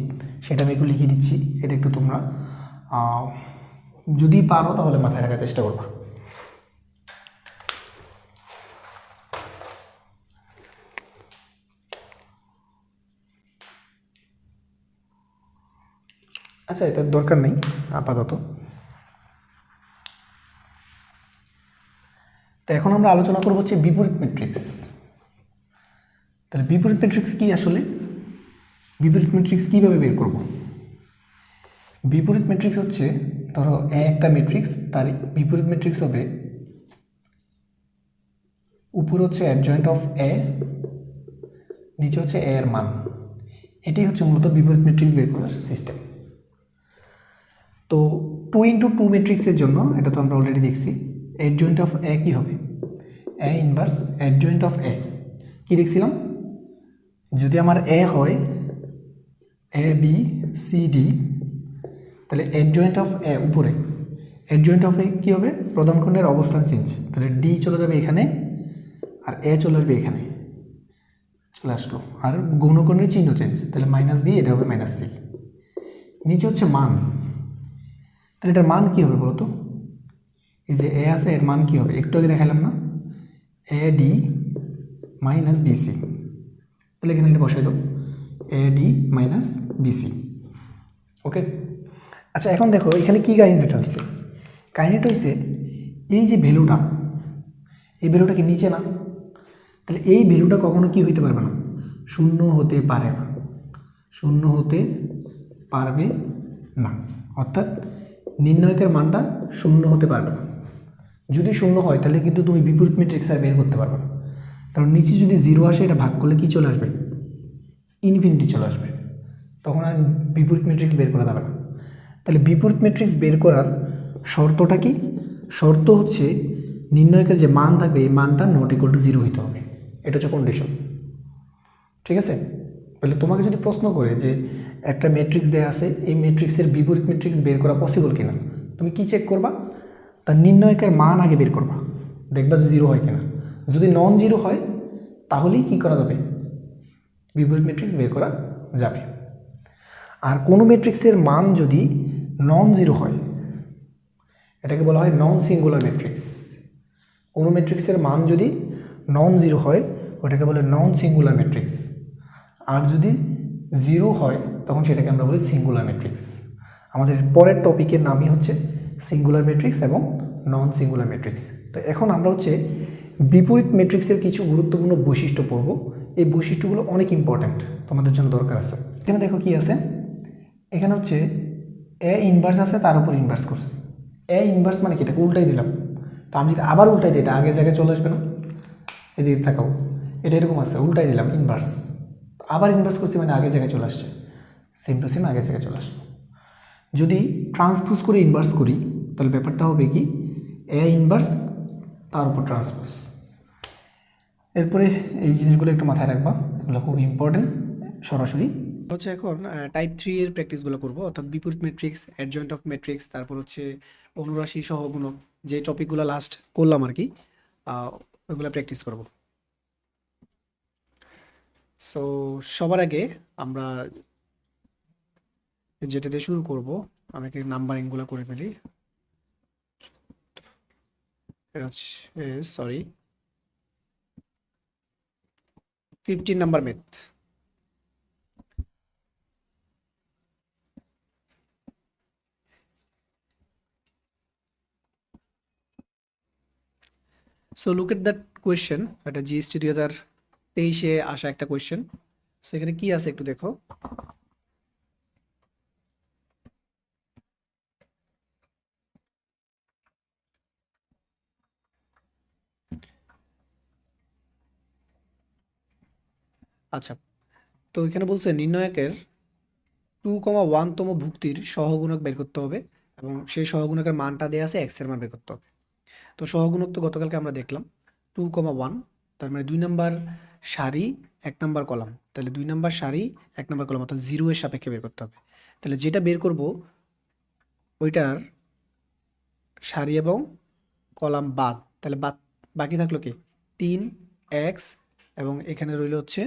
সেটা আমি একটু লিখে দিচ্ছি। এটা একটু তোমরা যদি পারো তাহলে মাথায় রাখার চেষ্টা করবা। আচ্ছা, এটার দরকার নেই আপাতত। তো এখন আমরা আলোচনা করব হচ্ছে বিপরীত ম্যাট্রিক্স। তাহলে বিপরীত ম্যাট্রিক্স কি আসলে, বিপরীত ম্যাট্রিক্স কীভাবে বের করব? বিপরীত ম্যাট্রিক্স হচ্ছে, ধরো একটা ম্যাট্রিক্স, তার বিপরীত ম্যাট্রিক্স হবে উপর হচ্ছে অ্যাডজয়েন্ট অফ এ, নিচে হচ্ছে এ এর মান। এটাই হচ্ছে মূলত বিপরীত ম্যাট্রিক্স বের করার সিস্টেম। তো 2x2 ম্যাট্রিক্সের জন্য এটা তো আমরা অলরেডি দেখছি, অ্যাডজয়েন্ট অফ এ কী হবে, এ ইনভার্স অ্যাডজয়েন্ট অফ এ। কী দেখছিলাম, যদি আমার এ হয় এ বি সি ডি, তাহলে অ্যাডজয়েন্ট অফ এ উপরে, অ্যাডজয়েন্ট অফ এ কী হবে, প্রধান খণ্ডের অবস্থান চেঞ্জ, তাহলে ডি চলে যাবে এখানে আর এ চলে আসবে এখানে, চলে আসলো। আর গৌণকর্ণের চিহ্ন চেঞ্জ, তাহলে মাইনাস বি, এটা হবে মাইনাস সি। নিচে হচ্ছে মান, তাহলে এটার মান কী হবে বলতো, এই যে এ আছে এর মান কী হবে, একটু আগে দেখালাম না, এ ডি মাইনাস বিসি। তাহলে এখানে এটা বসাই দাও, এ ডি মাইনাস বিসি। ওকে, আচ্ছা এখন দেখো এখানে কী কাহিনীটা হয়েছে, কাহিনীটা হয়েছে এই যে ভ্যালুটা, এই ভ্যালুটা কি নিচে না, তাহলে এই ভ্যালুটা কখনো কি হইতে পারবে না, শূন্য হতে পারে না, শূন্য হতে পারবে না, অর্থাৎ নির্ণায়কের মানটা শূন্য হতে পারবে না। যদি শূন্য হয় তাহলে কিন্তু তুমি বিপরীত ম্যাট্রিক্স আর বের করতে পারবে না, কারণ নিচে যদি জিরো আসে এটা ভাগ করলে কি চলে আসবে, ইনফিনিটি চলে আসবে, তখন আর বিপরীত ম্যাট্রিক্স বের করা যাবে না। তাহলে বিপরীত ম্যাট্রিক্স বের করার শর্তটা কি, শর্ত হচ্ছে নির্ণায়কের যে মান থাকবে এই মানটা নট ইকুয়াল টু জিরো হইতে হবে, এটা হচ্ছে কন্ডিশন। ঠিক আছে, তাহলে তোমাকে যদি প্রশ্ন করে যে একটা ম্যাট্রিক্স দেয়া আছে, এই ম্যাট্রিক্সের বিপরীত ম্যাট্রিক্স বের করা পসিবল কিনা, তুমি কি চেক করবা, তার নির্ণায়কের মান আগে বের করবা, দেখবা যে জিরো হয় কিনা। যদি নন জিরো হয় তাহলেই কি করা যাবে, বিপরীত ম্যাট্রিক্স বের করা যাবে। আর কোনো ম্যাট্রিক্সের মান যদি নন জিরো হয়, এটাকে বলা হয় নন সিঙ্গুলার ম্যাট্রিক্স। কোনো ম্যাট্রিক্সের মান যদি নন জিরো হয় ওটাকে বলে নন সিঙ্গুলার ম্যাট্রিক্স, আর যদি জিরো হয় তখন সেটাকে আমরা বলি সিঙ্গুলার ম্যাট্রিক্স। আমাদের পরের টপিকের নামই হচ্ছে সিঙ্গুলার ম্যাট্রিক্স এবং নন সিঙ্গুলার ম্যাট্রিক্স। তো এখন আমরা হচ্ছে বিপরীত ম্যাট্রিক্সের কিছু গুরুত্বপূর্ণ বৈশিষ্ট্য পড়ব। এই বৈশিষ্ট্যগুলো অনেক ইম্পর্ট্যান্ট, তোমাদের জন্য দরকার আছে। এখানে দেখো কি আছে, এখানে হচ্ছে এ ইনভার্স আছে, তার উপর ইনভার্স করছে। এ ইনভার্স মানে কি, এটাকে উল্টাই দিলাম, তো আমি যদি আবার উল্টাই দিই এটা আগের জায়গায় চলে আসবে না, এদিকে থাকাও, এটা এরকম আছে, উল্টাই দিলাম ইনভার্স, আবার ইনভার্স করছি মানে আগের জায়গায় চলে আসছে, সেম টু সেম আগের জায়গায় চলে আসলো। যদি ট্রান্সপোজ করে ইনভার্স করি তাহলে ব্যাপারটা হবে কি, এ ইনভার্স তার উপর ট্রান্সপোজ। এরপরে এই জিনিসগুলো একটু মাথায় রাখবা, এগুলো খুব ইম্পর্টেন্ট। সরাসরি হচ্ছে এখন টাইপ 3 এর প্র্যাকটিসগুলো করব, অর্থাৎ বিপরীত ম্যাট্রিক্স, অ্যাডজয়েন্ট অফ ম্যাট্রিক্স, তারপর হচ্ছে অনুরাশি সহগুণক, যে টপিকগুলো লাস্ট করলাম আর কি, ওইগুলো প্র্যাকটিস করব। সো সবার আগে আমরা যেটা দিয়ে শুরু করব, আমি কি নাম্বারিংগুলো করে ফেলি। এটা হচ্ছে sorry 15 number math. So look at that question, এটা জিএসটি 2023-এ আসা একটা কোয়েশ্চেন। সো এখানে কি আছে একটু দেখো। আচ্ছা, তো এখানে বলছে নির্ণায়কের 2,1তম ভুক্তির সহগুণক বের করতে হবে এবং সেই সহগুণকের মানটা দেওয়া আছে, এক্স এর মান বের করতে হবে। তো সহগুণক তো গতকালকে আমরা দেখলাম 2,1, তার মানে 2 নাম্বার সারি 1 নাম্বার কলাম, তাহলে 2 নাম্বার সারি 1 নাম্বার কলাম অর্থাৎ 0 এর সাপেক্ষে বের করতে হবে। তাহলে যেটা বের করব ওইটার সারি এবং কলাম বাদ, তাহলে বাকি থাকলো কি 3x এবং এখানে রইল হচ্ছে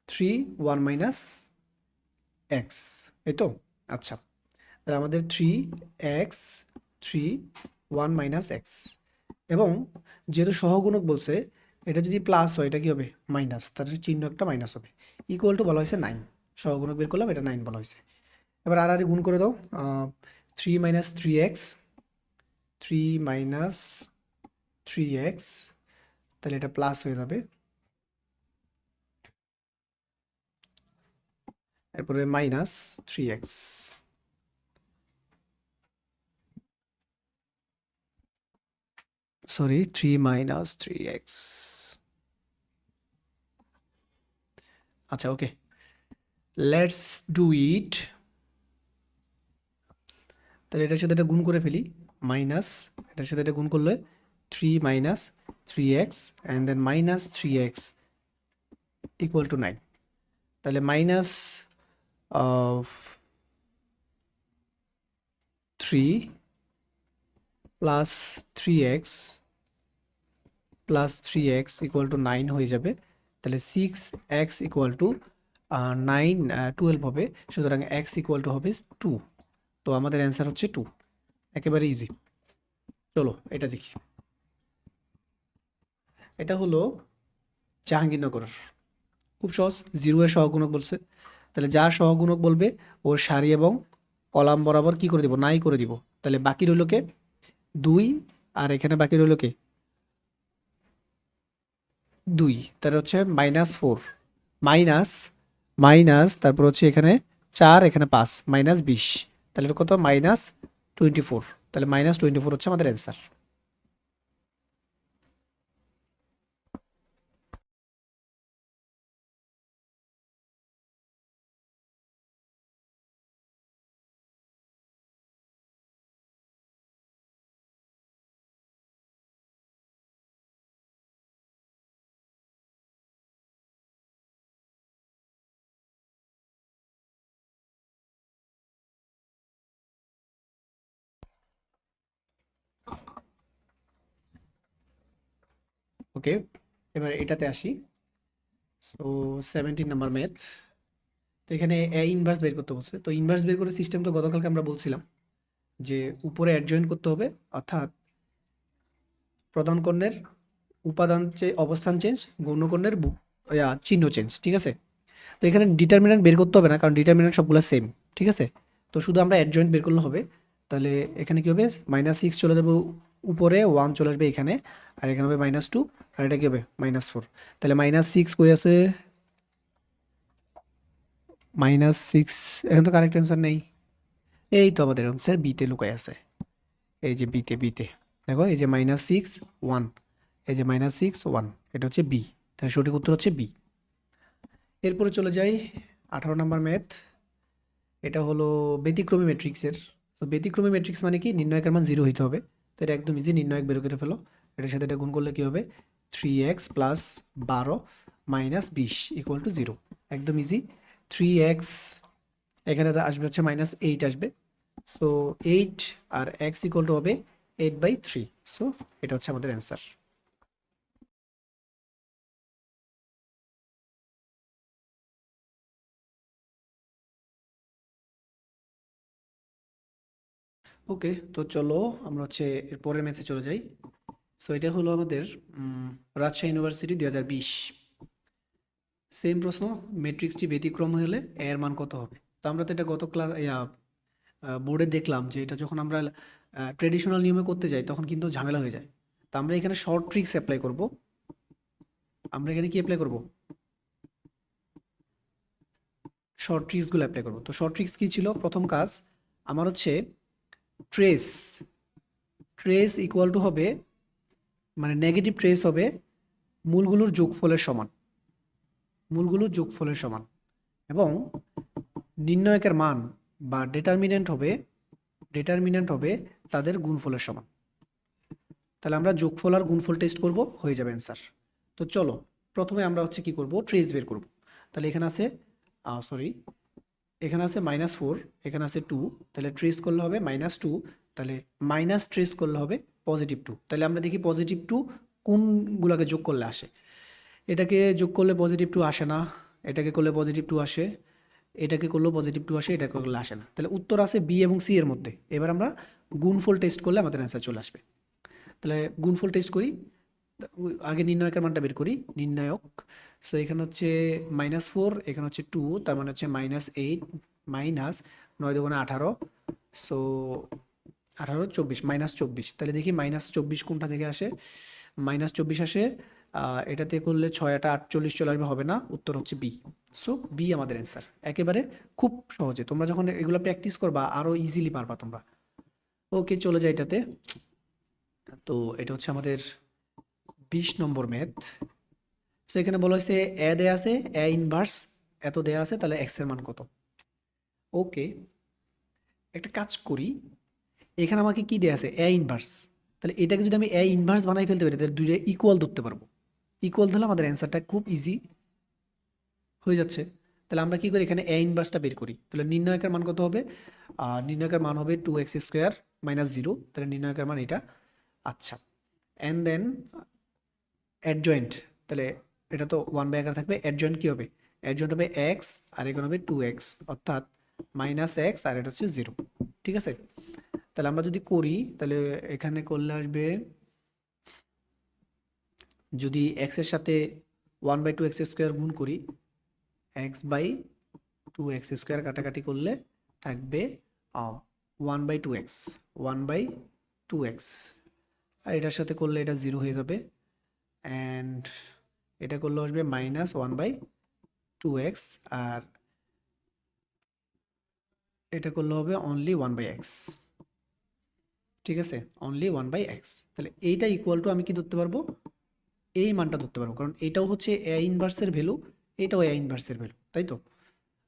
3 1 মাইনাস এক্স, এই তো। আচ্ছা, তাহলে আমাদের 3x 3 1 মাইনাস এক্স, এবং যেহেতু সহগুণক বলছে এটা যদি প্লাস হয় এটা কি হবে মাইনাস, তার চিহ্ন একটা মাইনাস হবে, ইকুয়াল টু বলা হয়েছে 9। সহগুণক বের করলাম, এটা 9 বলা হয়েছে। এবার আর গুণ করে দাও, 3 মাইনাস 3x, 3 মাইনাস 3x, তাহলে এটা প্লাস হয়ে যাবে, এরপরে minus 3x, sorry 3 minus 3x। আচ্ছা ওকে, লেটস ডু ইট। তাহলে এটার সাথে এটা গুণ করে ফেলি, মাইনাস এটার সাথে এটা গুণ করলে 3 minus 3x and then minus 3x equal to 9। তাহলে minus 3 plus 3x plus 3x equal to 9 হয়ে যাবে। তাহলে 6x ইকুয়াল টু 9 12 হবে, সুতরাং x ইকুয়াল টু হবে 2। তো আমাদের অ্যান্সার হচ্ছে 2, একেবারে ইজি। চলো এটা দেখি, এটা হলো জাহাঙ্গীরনগরের, খুব সহজ, 0 এর সহগুণক বলছে। তাহলে যার সহগুণক বলবে ওর সারি এবং কলাম বরাবর কি করে দিব, নাই করে দিব। তাহলে বাকি রইল কে 2, আর এখানে বাকি রইল কে 2, তাহলে হচ্ছে -4 মাইনাস মাইনাস, তারপর হচ্ছে এখানে 4, এখানে 5, -20, তাহলে এটা কত -24। তাহলে -24 হচ্ছে আমাদের অ্যান্সার। ওকে, এবার এটাতে আসি। So 17 number math. তো এখানে এ ইনভার্স বের করতে বলছে। তো ইনভার্স বের করে সিস্টেম তো গতকালকে আমরা বলছিলাম যে উপরে অ্যাডজয়েন্ট করতে হবে, অর্থাৎ প্রধান কর্ণের উপাদান অবস্থান চেঞ্জ, গৌণকর্ণের চিহ্ন চেঞ্জ, ঠিক আছে। তো এখানে ডিটারমিনেন্ট বের করতে হবে না, কারণ ডিটারমিনেন্ট সবগুলো সেম, ঠিক আছে। তো শুধু আমরা অ্যাডজয়েন্ট বের করলে হবে। তাহলে এখানে কি হবে, -6 চলে যাবে উপরে, 1 চলে আসবে এখানে, আর এখানে হবে -2, আর এটা কি হবে -4। তাহলে -6 কই আছে, -6 এখন তো কারেক্ট অ্যান্সার নেই। এই তো আমাদের অ্যান্সার বিতে লুকায় আছে, এই যে বিতে দেখো, এই যে -6 1, এই যে -6 1, এটা হচ্ছে বি। তাহলে সঠিক উত্তর হচ্ছে বি। এরপরে চলে যাই 18 নম্বর ম্যাথ। এটা হলো ব্যতিক্রমী ম্যাট্রিক্সের। তো ব্যতিক্রমী ম্যাট্রিক্স মানে কি, নির্ণয়কের মান 0 হইতে হবে। তো এটা একদম ইজি, নির্ণয়ক বের করে ফেলো। এটার সাথে এটা গুণ করলে কি হবে, 3x plus 12 minus 20 equal to 0। একদম ইজি। 3x এখানে আসবে হচ্ছে -8 আসবে, সো 8 আর x ইকুয়াল টু হবে 8/3। সো এটা হচ্ছে আমাদের অ্যান্সার। ওকে, তো চলো আমরা হচ্ছে এর পরের ম্যাথে চলে যাই। সো এটা হলো আমাদের রাজশাহী ইউনিভার্সিটি 2020। সেম প্রশ্ন, ম্যাট্রিক্সটি ব্যতিক্রম হলে এর মান কত হবে। তো আমরা তো এটা গত ক্লাস বোর্ডে দেখলাম যে এটা যখন আমরা ট্রেডিশনাল নিয়মে করতে যাই তখন কিন্তু ঝামেলা হয়ে যায়। তো আমরা এখানে শর্ট ট্রিক্স অ্যাপ্লাই করব। আমরা এখানে কি অ্যাপ্লাই করব, শর্ট ট্রিক্সগুলো অ্যাপ্লাই করব। তো শর্ট ট্রিক্স কী ছিল, প্রথম কাজ আমার হচ্ছে ট্রেস ইকুয়াল টু হবে, মানে নেগেটিভ ট্রেস হবে মূলগুলোর যোগফলের সমান, মূলগুলোর যোগফলের সমান, এবং নির্ণয়কের মান বা ডেটারমিনেন্ট হবে তাদের গুণফলের সমান। তাহলে আমরা যোগফল আর গুণফল টেস্ট করব, হয়ে যাবে অ্যান্সার। তো চলো প্রথমে আমরা হচ্ছে কি করব, ট্রেস বের করব। তাহলে এখানে আছে এখানে আছে -4, এখানে আছে 2, তাহলে ট্রেস করলে হবে -2, তাহলে মাইনাস ট্রেস করলে হবে +2। তাহলে আমরা দেখি +2 কোনগুলোকে যোগ করলে আসে। এটাকে যোগ করলে +2 আসে না, এটাকে করলে +2 আসে, এটাকে করলেও +2 আসে, এটা করলে আসে না। তাহলে উত্তর আছে বি এবং সি এর মধ্যে। এবার আমরা গুণফল টেস্ট করলে আমাদের অ্যান্সার চলে আসবে। তাহলে গুণফল টেস্ট করি, আগে নির্ণায়কের মানটা বের করি, নির্ণায়ক। সো এখানে হচ্ছে -4, এখানে হচ্ছে 2, তার মানে হচ্ছে -8 মাইনাস 9 দুগুণে 18, সো 18 24 -24। তাহলে দেখি -24 কোনটা থেকে আসে, -24 আসে এটাতে করলে 6 8 48 চলে আসবে, হবে না, উত্তর হচ্ছে বি। সো বি আমাদের অ্যান্সার, একেবারে খুব সহজে। তোমরা যখন এগুলো প্র্যাকটিস করবা আরো ইজিলি পারবা তোমরা। ওকে, চলে যাই এটাতে। তো এটা হচ্ছে আমাদের 20 নম্বর ম্যাথ। সো এখানে বলা হয়েছে এ দেয়া আছে, এ ইনভার্স এত দেয়া আছে, তাহলে এক্স এর মান কত। ওকে, একটা কাজ করি, এখানে আমাকে কি দেয়া আছে, এ ইনভার্স। তাহলে এটাকে যদি আমি এ ইনভার্স বানাই ফেলতে পারি, তাহলে দুইটা ইকুয়াল ধরতে পারবো। ইকুয়াল ধরলে আমাদের অ্যান্সারটা খুব ইজি হয়ে যাচ্ছে। তাহলে আমরা কি করি, এখানে এ ইনভার্সটা বের করি। তাহলে নির্ণায়কের মান কত হবে, নির্ণায়কের মান হবে 2x² - 0। তাহলে নির্ণায়কের মান এটা। আচ্ছা, অ্যান্ড দেন অ্যাডজয়েন্ট, তাহলে এটা তো 1/, থাকবে। অ্যাডজয়েন্ট কি হবে, অ্যাডজয়েন্ট হবে এক্স আর এখানে হবে 2x, অর্থাৎ -x আর এটা হচ্ছে 0। ঠিক আছে, তাহলে আমরা যদি করি, তাহলে এখানে করলে আসবে, যদি x এর সাথে 1/2x² গুণ করি, x/2x² কাটাকাটি করলে থাকবে 1/2x, 1/2x, আর এটার সাথে করলে এটা 0 হয়ে যাবে। অ্যান্ড এটা করলে আসবে -1/2x, আর এটা করলে হবে অনলি 1/x। ঠিক আছে, অনলি 1/x। তাহলে এইটা ইকুয়াল টু আমি কি ধরতে পারবো, এই মানটা ধরতে পারবো, কারণ এটাও হচ্ছে এ ইনভার্সের ভ্যালু, এটাও এ ইনভার্সের ভ্যালু, তাই তো।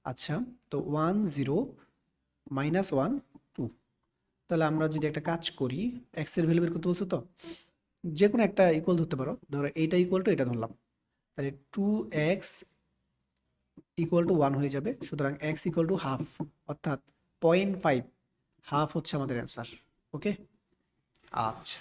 আচ্ছা, তো 1 0 -1 2। তাহলে আমরা যদি একটা কাজ করি, এক্স এর ভ্যালু বের করতে বলছো তো, যে কোনো একটা ইকুয়াল ধরতে পারো। ধরো এইটা ইকুয়াল টু এটা ধরলাম, তাহলে 2x ইকুয়াল টু 1 হয়ে যাবে। সুতরাং x ইকুয়াল টু হাফ, অর্থাৎ 0.5, হাফ হচ্ছে আমাদের অ্যান্সার। ওকে, আচ্ছা।